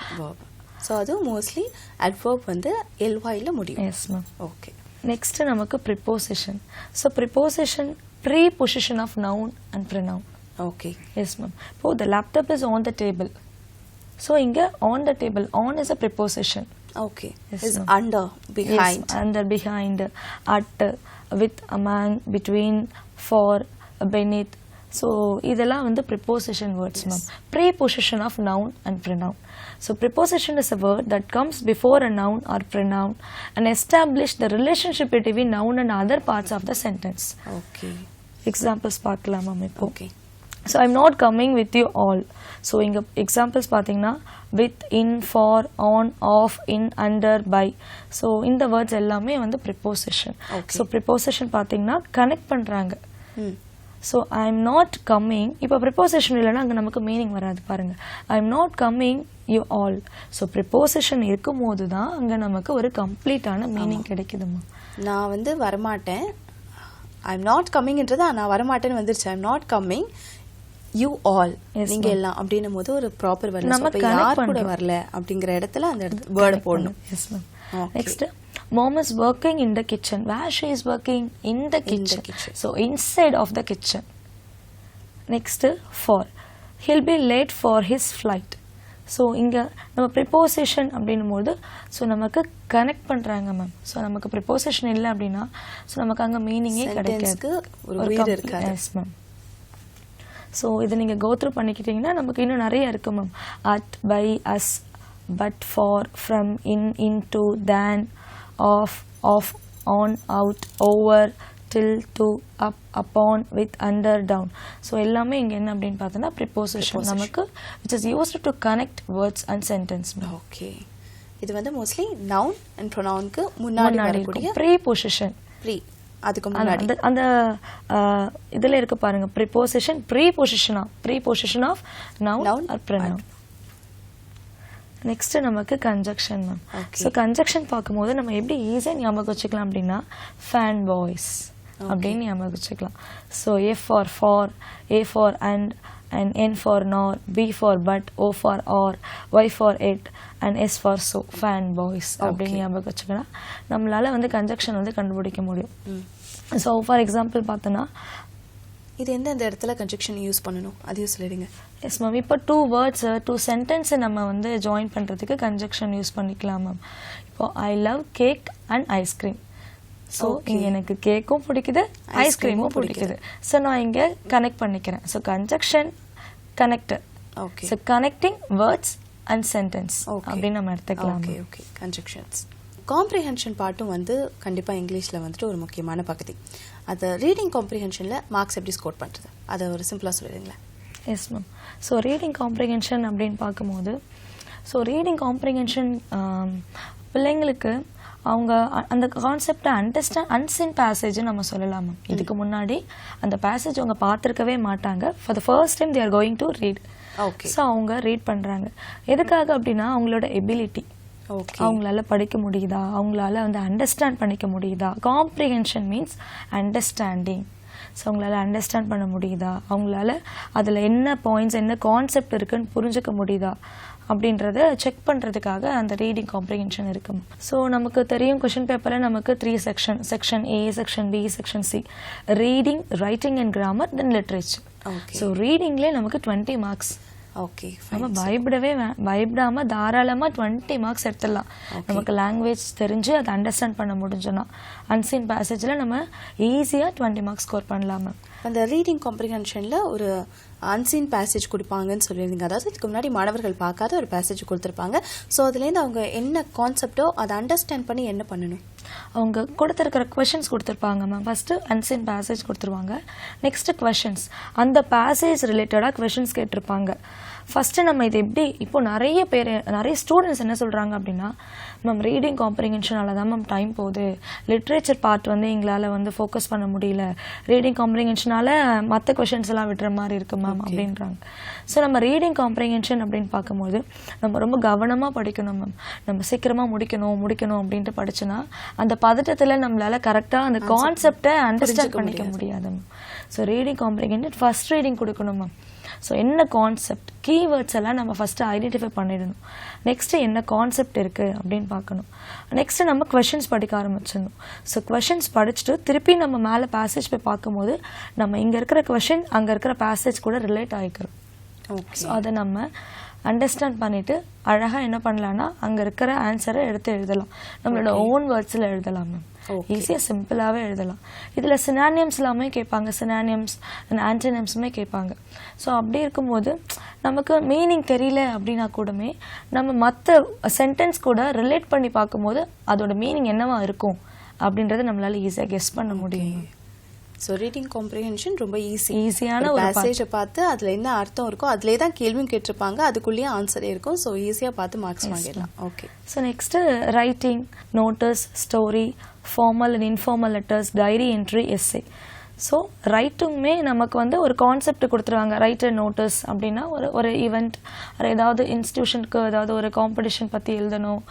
So அதுவும் mostly adverb வந்து எல்ஒய்ல முடியும். Yes ma'am. Okay. Next நமக்கு preposition. So preposition preposition of noun and pronoun. Okay. Yes ma'am. இப்போ the laptop is on the table. So இங்கே on the table, on is a preposition. Okay. Yes, is under, behind. Yes, under, behind, at, with, among, between, for, beneath. So இதெல்லாம் வந்து preposition words ma'am. Preposition of noun and pronoun. So preposition is a word that comes before a noun or pronoun and establish the relationship between noun and other parts of the sentence. Okay. Examples பார்க்கலாம் ma'am இப்போ. Okay. So I'm not coming with you all. So இங்கே examples பார்த்தீங்கன்னா with, in, for, on, of, in, under, by. So இந்த words எல்லாமே வந்து preposition. So preposition பார்த்தீங்கன்னா connect பண்ணுறாங்க. So I am not coming, இப்போ ப்ரிப்போசிஷன் இல்லைன்னா அங்கே நமக்கு மீனிங் வராது பாருங்க. I am not coming you all. So preposition இருக்கும் போது தான் அங்கே நமக்கு ஒரு கம்ப்ளீட்டான மீனிங் கிடைக்குதுமா. நான் வந்து வரமாட்டேன், ஐ எம் நாட் கம்மிங்ன்றது நான் வரமாட்டேன்னு வந்துருச்சு. I am not coming you all, நீங்க எல்லாம் அப்படின்னும் போது ஒரு ப்ராப்பர் வரல, யார் கூட வரல அப்படிங்கிற இடத்துல அந்த வேர்டை போடணும். S ma'am. Next, Mom is working in the kitchen. Where she is working? In the kitchen. So inside of the kitchen. Next, for. He'll be late for his flight. So இங்க நம்ம preposition அப்படினும்போது so நமக்கு connect பண்றாங்க ma'am. so நமக்கு preposition இல்ல அப்படினா so நமக்கு அங்க மீனிங்கே கிடைக்காது, ஒரு உயிர் இருக்காது. Yes ma'am. so இத நீங்க go through பண்ணிக்கிட்டீங்கன்னா நமக்கு இன்னும் நிறைய இருக்கு ma'am. at, by, us, but, for, from, in, into, than, off, on, out, over, till, to, up, upon, with, under, down. so எல்லாமே இங்க என்ன அப்படினு பார்த்தா preposition நமக்கு which is used to connect words and sentence. Okay. இது வந்து mostly noun and pronoun க்கு முன்னாடி வரக்கூடிய preposition. அதுக்கு முன்னாடி அந்த இதல இருக்கு பாருங்க, preposition, preposition of noun or pronoun. Next நமக்கு கன்ஜக்ஷன் மேம். ஸோ கன்ஜக்ஷன் பார்க்கும்போது நம்ம எப்படி ஈஸியாக ஞாபகம் வச்சுக்கலாம் அப்படின்னா ஃபேன் பாய்ஸ் அப்படின்னு ஞாபகம் வச்சுக்கலாம். So F for, A for and N for nor, B for but, O for or, Y for yet and S for so, fan boys அப்படின்னு ஞாபகம் வச்சுக்கலாம். நம்மளால வந்து கன்ஜக்ஷன் வந்து கண்டுபிடிக்க முடியும். ஸோ ஃபார் எக்ஸாம்பிள் பார்த்தோன்னா இது எந்தெந்த இடத்துல கன்ஜக்ஷன் யூஸ் பண்ணணும் அதையும் சொல்லிடுங்க. Yes ma'am. இப்போ 2 வேர்ட்ஸ் 2 சென்டென்ஸை நம்ம வந்து ஜாயின் பண்ணுறதுக்கு கன்ஜக்ஷன் யூஸ் பண்ணிக்கலாம் மேம். இப்போ I love cake and ice cream. So இங்கே எனக்கு கேக்கும் பிடிக்குது, ஐஸ்கிரீமும் பிடிக்குது. ஸோ நான் இங்கே கனெக்ட் பண்ணிக்கிறேன். So conjunction connected. Okay. So connecting words and sentence அப்படின்னு நம்ம எடுத்துக்கலாம். Okay okay. கன்ஜக்ஷன்ஸ். காம்ப்ரிஹென்ஷன் பார்ட்டும் வந்து கண்டிப்பாக இங்கிலீஷில் வந்துட்டு ஒரு முக்கியமான பகுதி. அது ரீடிங் காம்ப்ரிஹென்ஷனில் மார்க்ஸ் எப்படி ஸ்கோர் பண்ணுறது அதை ஒரு சிம்பிளாக சொல்லிடுங்களேன். Yes ma'am. So reading comprehension அப்படின்னு பார்க்கும்போது ஸோ ரீடிங் காம்ப்ரிஹென்ஷன் பிள்ளைங்களுக்கு அவங்க அந்த கான்செப்டை அன்சீன் பேசேஜ் நம்ம சொல்லலாம் மேம். இதுக்கு முன்னாடி அந்த பேசேஜ் அவங்க பார்த்துருக்கவே மாட்டாங்க. For the first time they are going to read. Okay. So அவங்க ரீட் பண்ணுறாங்க. எதுக்காக அப்படின்னா அவங்களோட எபிலிட்டி, அவங்களால படிக்க முடியுதா, அவங்களால வந்து அண்டர்ஸ்டாண்ட் பண்ணிக்க முடியுதா. Comprehension means understanding. ஸோ அவங்களால அண்டர்ஸ்டாண்ட் பண்ண முடியுதா, அவங்களால அதில் என்ன பாயிண்ட்ஸ் என்ன கான்செப்ட் இருக்குன்னு புரிஞ்சுக்க முடியுதா அப்படின்றத செக் பண்ணுறதுக்காக அந்த ரீடிங் காம்ப்ரிஹென்ஷன் இருக்கும். ஸோ நமக்கு தெரியும் கொஷின் பேப்பரில் நமக்கு 3 section, section A, section B, section C. Reading, writing and grammar, then literature. So ரீடிங்லேயே நமக்கு 20 மார்க்ஸ். ஓகே. நம்ம பயப்படாம தாராளமா 20 மார்க்ஸ் எடுத்துடலாம். நமக்கு லாங்குவேஜ் தெரிஞ்சு அதை அண்டர்ஸ்டாண்ட் பண்ண முடிஞ்சோன்னா அன்சீன் பேசேஜ்ல நம்ம ஈஸியா 20 மார்க்ஸ் ஸ்கோர் பண்ணலாம். அந்த ரீடிங் காம்ப்ரிஹென்ஷன்ல ஒரு அன்சீன் பேசேஜ் கொடுப்பாங்கன்னு சொல்லியிருந்தீங்க. அதாவது இதுக்கு முன்னாடி மாணவர்கள் பார்க்காத ஒரு பேசேஜ் கொடுத்துருப்பாங்க. ஸோ அதுலேருந்து அவங்க என்ன கான்செப்டோ அதை அண்டர்ஸ்டாண்ட் பண்ணி என்ன பண்ணணும்? அவங்க கொடுத்துருக்கிற கொஷின்ஸ் கொடுத்துருப்பாங்க மேம். ஃபர்ஸ்ட் அன்சீன் பேசேஜ் கொடுத்துருவாங்க. நெக்ஸ்ட் கொஷின்ஸ், அந்த பேசேஜ் ரிலேட்டடாக கொஷின்ஸ் கேட்டிருப்பாங்க. ஃபர்ஸ்ட் நம்ம இது எப்படி இப்போ நிறைய ஸ்டூடெண்ட்ஸ் என்ன சொல்றாங்க அப்படின்னா, மேம் ரீடிங் காம்ப்ரிஹென்ஷனால தான் மேம் டைம் போகுது, லிட்ரேச்சர் பார்ட் வந்து எங்களால் வந்து ஃபோக்கஸ் பண்ண முடியல, ரீடிங் காம்ப்ரிஹென்ஷனால மற்ற கொஷின்ஸ் எல்லாம் விடுற மாதிரி இருக்கு மேம் அப்படின்றாங்க. ஸோ நம்ம ரீடிங் காம்ப்ரிஹென்ஷன் அப்படின்னு பார்க்கும்போது நம்ம ரொம்ப கவனமாக படிக்கணும் மேம். நம்ம சீக்கிரமாக முடிக்கணும் அப்படின்ட்டு படிச்சோன்னா அந்த பதட்டத்தில் நம்மளால கரெக்டாக அந்த கான்செப்டை அண்டர்ஸ்டாண்ட் பண்ணிக்க முடியாது ma'am. So reading comprehension first reading கொடுக்கணும் மேம். ஸோ என்ன கான்செப்ட், கீவேர்ட்ஸ் எல்லாம் நம்ம ஃபர்ஸ்ட் ஐடென்டிஃபை பண்ணிடணும். நெக்ஸ்ட் என்ன கான்செப்ட் இருக்கு அப்படின்னு பார்க்கணும். நெக்ஸ்ட் நம்ம கொஷின்ஸ் படிக்க ஆரம்பிச்சிடணும். ஸோ கொஷின்ஸ் படிச்சுட்டு திருப்பி நம்ம மேலே பேசேஜ் போய் பார்க்கும்போது நம்ம இங்கே இருக்கிற கொஷின் அங்கே இருக்கிற பேசேஜ் கூட ரிலேட் ஆகிக்கிறோம். ஸோ அதை நம்ம அண்டர்ஸ்டாண்ட் பண்ணிட்டு அழகாக என்ன பண்ணலாம்னா அங்கே இருக்கிற ஆன்சரை எடுத்து எழுதலாம். நம்மளோட ஓன் வேர்ட்ஸில் எழுதலாம் மேம். ஈஸியாக சிம்பிளாகவே எழுதலாம். இதில் சினானியம்ஸ் எல்லாமே கேட்பாங்க, சினானியம்ஸ் அண்ட் ஆன்டனியம்ஸுமே கேட்பாங்க. ஸோ அப்படி இருக்கும்போது நமக்கு மீனிங் தெரியல அப்படின்னா கூடமே நம்ம மற்ற சென்டென்ஸ் கூட ரிலேட் பண்ணி பார்க்கும்போது அதோட மீனிங் என்னவா இருக்கும் அப்படின்றத நம்மளால ஈஸியாக கெஸ் பண்ண முடியும். ஸோ ரீடிங் காம்ப்ரிஹென்ஷன் ரொம்ப ஈஸியான ஒரு பேசேஜை பார்த்து அதுல என்ன அர்த்தம் இருக்கோ அதுலேயே தான் கேள்வியும் கேட்டிருப்பாங்க, அதுக்குள்ளேயே ஆன்சரே இருக்கும். ஸோ ஈஸியா பார்த்து மார்க்ஸ் வாங்கிடலாம். Okay. So next writing, notice, story, formal and informal letters, diary entry, essay. So ரைட்டுமே நமக்கு வந்து ஒரு கான்செப்ட் கொடுத்துருவாங்க. ரைட் அண்ட் நோட்டீஸ் அப்படின்னா ஒரு ஈவெண்ட், ஏதாவது இன்ஸ்டிடியூஷனுக்கு ஏதாவது ஒரு காம்படிஷன் பற்றி எழுதணும்,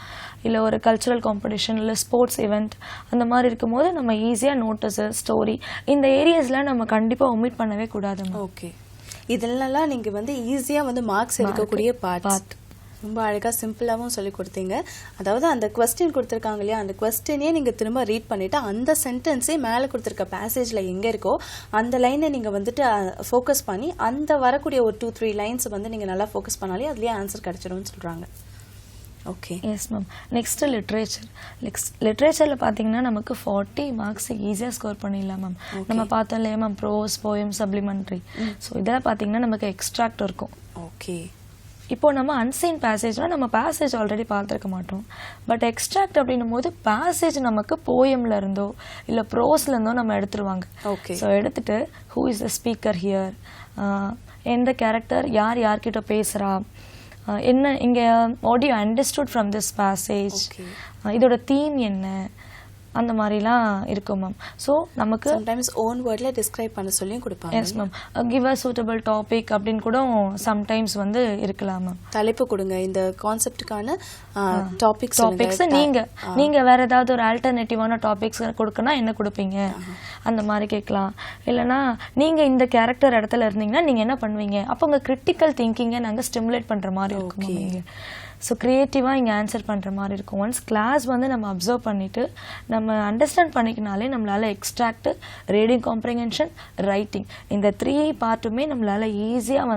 இல்லை ஒரு கல்ச்சுரல் காம்படிஷன், இல்லை ஸ்போர்ட்ஸ் ஈவெண்ட், அந்த மாதிரி இருக்கும்போது நம்ம ஈஸியாக நோட்டீஸு, ஸ்டோரி, இந்த ஏரியாஸ்லாம் நம்ம கண்டிப்பாக ஒமிட் பண்ணவே கூடாது. ஓகே. இதெல்லாம் நீங்கள் வந்து ஈஸியாக வந்து மார்க்ஸ் எடுக்கக்கூடிய பார்ட். ரொம்ப அழகாக சிம்பிளாகவும் சொல்லி கொடுத்தீங்க. அதாவது அந்த கொஸ்டின் கொடுத்துருக்காங்க இல்லையா, அந்த கொஸ்டினே நீங்கள் திரும்ப ரீட் பண்ணிவிட்டு அந்த சென்டென்ஸே மேலே கொடுத்துருக்க பேசேஜில் எங்கே இருக்கோ அந்த லைனை நீங்கள் வந்துட்டு ஃபோக்கஸ் பண்ணி அந்த வரக்கூடிய ஒரு 2-3 லைன்ஸ் வந்து நீங்கள் நல்லா ஃபோக்கஸ் பண்ணாலே அதுலேயே ஆன்சர் கிடச்சிடும்னு சொல்கிறாங்க. Okay. Yes ma'am. Next literature. லிட்ரேச்சரில் பார்த்தீங்கன்னா நமக்கு 40 மார்க்ஸ் ஈஸியாக ஸ்கோர் பண்ணிடலாம் மேம். நம்ம பார்த்தோம் இல்லையா ma'am, prose, poem, supplementary. So இதெல்லாம் பார்த்தீங்கன்னா நமக்கு எக்ஸ்ட்ராக்ட் இருக்கும். ஓகே. இப்போ நம்ம அன்சீன் பேசேஜ்னா நம்ம பேசேஜ் ஆல்ரெடி பார்த்துருக்க மாட்டோம். பட் எக்ஸ்ட்ராக்ட் அப்படின்னும் போது பேசேஜ் நமக்கு போயம்ல இருந்தோ இல்லை ப்ரோஸ்ல இருந்தோ நம்ம எடுத்துருவாங்க. ஓகே. ஸோ எடுத்துட்டு who is the speaker here, எந்த கேரக்டர் யார் யார்கிட்ட பேசுறா, என்ன இங்க what you understood from this passage, இதோட தீம் என்ன, அந்த மாதிரிலாம் இருக்கும் மேம். ஸோ நமக்கு சம்டைம்ஸ் ஓன் வேர்ட்ல டிஸ்கிரைப் பண்ண சொல்லியும் கொடுப்பாங்க. Yes ma'am. Give a suitable topic அப்படின்னு கூட சம்டைம்ஸ் வந்து இருக்கலாம் மேம். தலைப்பு கொடுங்க இந்த கான்செப்டுக்கான டாபிக்ஸ். நீங்க வேற ஏதாவது ஒரு ஆல்டர்னேட்டிவான டாபிக்ஸ் கொடுக்கணும், என்ன கொடுப்பீங்க அந்த மாதிரி கேட்கலாம். இல்லைன்னா நீங்க இந்த கேரக்டர் இடத்துல இருந்தீங்கன்னா நீங்க என்ன பண்ணுவீங்க, அப்போ உங்க கிரிட்டிக்கல் திங்கிங்கை நாங்கள் ஸ்டிமுலேட் பண்ற மாதிரி இருக்கும். ஸோ க்ரியேட்டிவாக இங்கே ஆன்சர் பண்ணுற மாதிரி இருக்கும். ஒன்ஸ் கிளாஸ் வந்து நம்ம அப்சர்வ் பண்ணிவிட்டு நம்ம அண்டர்ஸ்டாண்ட் பண்ணிக்கினாலே நம்மளால் எக்ஸ்ட்ராக்ட், ரீடிங் காம்ப்ரிஹென்ஷன், ரைட்டிங், இந்த 3 பார்ட்டுமே நம்மளால் ஈஸியாக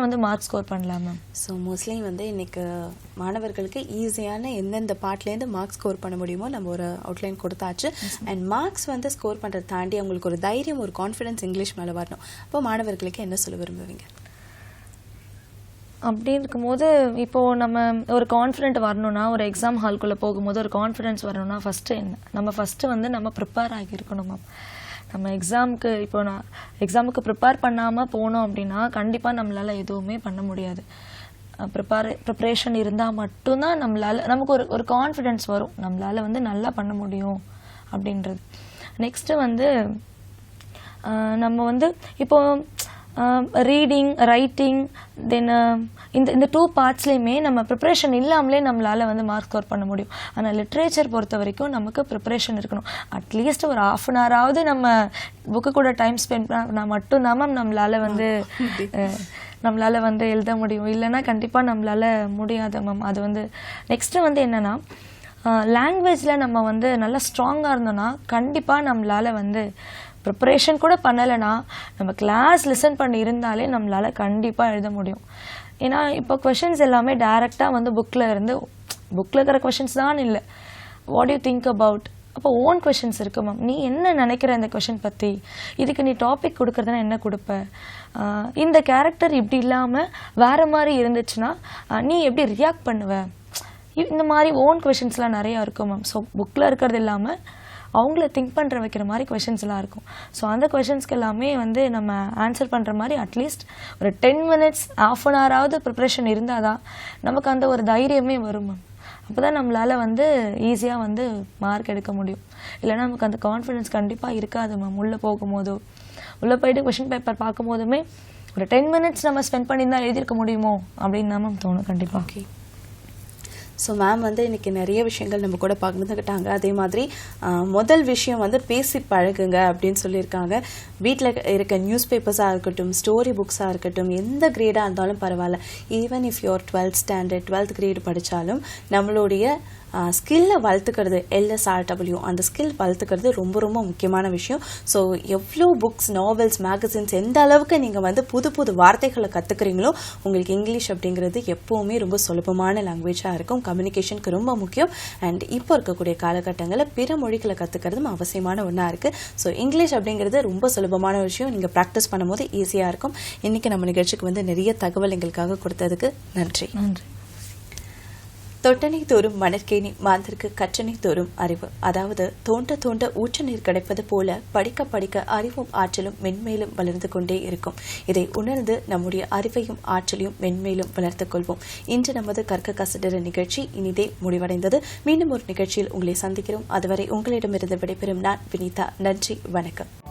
வந்து மார்க் ஸ்கோர் பண்ணலாம் மேம். ஸோ மோஸ்ட்லி வந்து இன்னைக்கு மாணவர்களுக்கு ஈஸியான எந்தெந்த பார்ட்லேருந்து மார்க் ஸ்கோர் பண்ண முடியுமோ நம்ம ஒரு அவுட்லைன் கொடுத்தாச்சு. அண்ட் மார்க்ஸ் வந்து ஸ்கோர் பண்ணுறதை தாண்டி அவங்களுக்கு ஒரு தைரியம், ஒரு கான்ஃபிடன்ஸ் இங்கிலீஷ் மேலே வரணும். அப்போ மாணவர்களுக்கு என்ன சொல்ல விரும்புவீங்க? அப்படி இருக்கும்போது இப்போ நம்ம ஒரு கான்ஃபிடென்ட் வரணும்னா, ஒரு எக்ஸாம் ஹால்குள்ளே போகும்போது ஒரு கான்ஃபிடென்ஸ் வரணும்னா ஃபஸ்ட்டு வந்து நம்ம ப்ரிப்பேர் ஆகியிருக்கணும் மேம். நம்ம எக்ஸாமுக்கு ப்ரிப்பேர் பண்ணாமல் போனோம் அப்படின்னா கண்டிப்பாக நம்மளால் எதுவுமே பண்ண முடியாது. ப்ரிப்பரேஷன் இருந்தால் மட்டும்தான் நமக்கு ஒரு கான்ஃபிடென்ஸ் வரும், நம்மளால் வந்து நல்லா பண்ண முடியும் அப்படின்றது. நெக்ஸ்ட்டு வந்து நம்ம வந்து இப்போ ரீடிங், ரைட்டிங், தென் இந்த 2 பார்ட்ஸ்லையுமே நம்ம ப்ரிப்பரேஷன் இல்லாமலே நம்மளால் வந்து மார்க் ஸ்கோர் பண்ண முடியும். ஆனால் லிட்ரேச்சர் பொறுத்த வரைக்கும் நமக்கு ப்ரிப்பரேஷன் இருக்கணும். அட்லீஸ்ட் ஒரு 1/2 an hour நம்ம புக்கு கூட டைம் ஸ்பெண்ட் பண்ணால் மட்டும்தான் மேம் நம்மளால் வந்து எழுத முடியும். இல்லைன்னா கண்டிப்பாக நம்மளால் முடியாது மேம். அது வந்து நெக்ஸ்ட்டு வந்து என்னென்னா, லாங்குவேஜில் நம்ம வந்து நல்லா ஸ்ட்ராங்காக இருந்தோம்னா கண்டிப்பாக நம்மளால் வந்து ப்ரிப்பரேஷன் கூட பண்ணலைன்னா நம்ம கிளாஸ் லிசன் பண்ணி இருந்தாலே நம்மளால் கண்டிப்பாக எழுத முடியும். ஏன்னா இப்போ கொஷின்ஸ் எல்லாமே டைரெக்டாக வந்து புக்கில் இருக்கிற கொஷின்ஸ் தான் இல்லை. வாட் யூ திங்க் அபவுட், அப்போ ஓன் கொஷின்ஸ் இருக்கு மேம். நீ என்ன நினைக்கிற இந்த கொஷின் பற்றி, இதுக்கு நீ டாபிக் கொடுக்குறதுனா என்ன கொடுப்ப, இந்த கேரக்டர் இப்படி இல்லாமல் வேறு மாதிரி இருந்துச்சுன்னா நீ எப்படி ரியாக்ட் பண்ணுவ, இந்த மாதிரி ஓன் கொஷின்ஸ்லாம் நிறையா இருக்கும் மேம். ஸோ புக்கில் இருக்கிறது இல்லாமல் அவங்கள திங்க் பண்ணுற வைக்கிற மாதிரி கொஷின்ஸ்லாம் இருக்கும். ஸோ அந்த கொஷின்ஸ்க்கு எல்லாமே வந்து நம்ம ஆன்சர் பண்ணுற மாதிரி அட்லீஸ்ட் ஒரு 10 minutes, 1/2 an hour ப்ரிப்ரேஷன் இருந்தால் தான் நமக்கு அந்த ஒரு தைரியமே வரும் மேம். அப்போ தான் நம்மளால் வந்து ஈஸியாக வந்து மார்க் எடுக்க முடியும். இல்லைன்னா நமக்கு அந்த கான்ஃபிடென்ஸ் கண்டிப்பாக இருக்காது மேம். உள்ளே போயிட்டு கொஷின் பேப்பர் பார்க்கும்போதுமே ஒரு 10 minutes நம்ம ஸ்பெண்ட் பண்ணி தான் எழுதியிருக்க முடியுமோ அப்படின்னு தான் மேம் தோணும் கண்டிப்பாக. ஓகே. ஸோ மேம் வந்து இன்னைக்கு நிறைய விஷயங்கள் நம்ம கூட பகிர்ந்துக்கிட்டாங்க. அதே மாதிரி முதல் விஷயம் வந்து பேசி பழகுங்க அப்படின்னு சொல்லியிருக்காங்க. வீட்டில் இருக்க நியூஸ் பேப்பர்ஸாக இருக்கட்டும், ஸ்டோரி புக்ஸாக இருக்கட்டும், எந்த கிரேடாக இருந்தாலும் பரவாயில்ல. Even if your 12th standard 12th grade படித்தாலும் நம்மளுடைய ஸ்கில்லை வளர்த்துக்கிறது, LSRW அந்த ஸ்கில் வளர்த்துக்கிறது ரொம்ப ரொம்ப முக்கியமான விஷயம். ஸோ எவ்வளோ புக்ஸ், நாவல்ஸ், மேகசின்ஸ் எந்த அளவுக்கு நீங்கள் வந்து புது புது வார்த்தைகளை கற்றுக்குறீங்களோ உங்களுக்கு இங்கிலீஷ் அப்படிங்கிறது எப்போவுமே ரொம்ப சுலபமான லாங்குவேஜாக இருக்கும். கம்யூனிகேஷனுக்கு ரொம்ப முக்கியம். அண்ட் இப்போ இருக்கக்கூடிய காலகட்டங்களில் பிற மொழிகளை கற்றுக்கிறதும் அவசியமான ஒன்றா இருக்குது. ஸோ இங்கிலீஷ் அப்படிங்கிறது ரொம்ப சுலபமான விஷயம். நீங்கள் ப்ராக்டிஸ் பண்ணும்போது ஈஸியாக இருக்கும். இன்றைக்கி நம்ம நிகழ்ச்சிக்கு வந்து நிறைய தகவல் எங்களுக்காக கொடுத்ததுக்கு நன்றி. தொட்டனை தோறும் மணற்கேணி மாந்தருக்கு கற்றனை தோறும் அறிவு. அதாவது தோண்ட தோண்ட ஊற்று நீர் கிடைப்பது போல படிக்க படிக்க அறிவும் ஆற்றலும் மென்மேலும் வளர்ந்து கொண்டே இருக்கும். இதை உணர்ந்து நம்முடைய அறிவையும் ஆற்றலையும் மென்மேலும் வளர்த்துக் கொள்வோம். இன்று நமது கற்க கசடர நிகழ்ச்சி இனிதே முடிவடைந்தது. மீண்டும் ஒரு நிகழ்ச்சியில் உங்களை சந்திக்கிறோம். அதுவரை உங்களிடமிருந்து விடைபெறும் நான் வினிதா. நன்றி, வணக்கம்.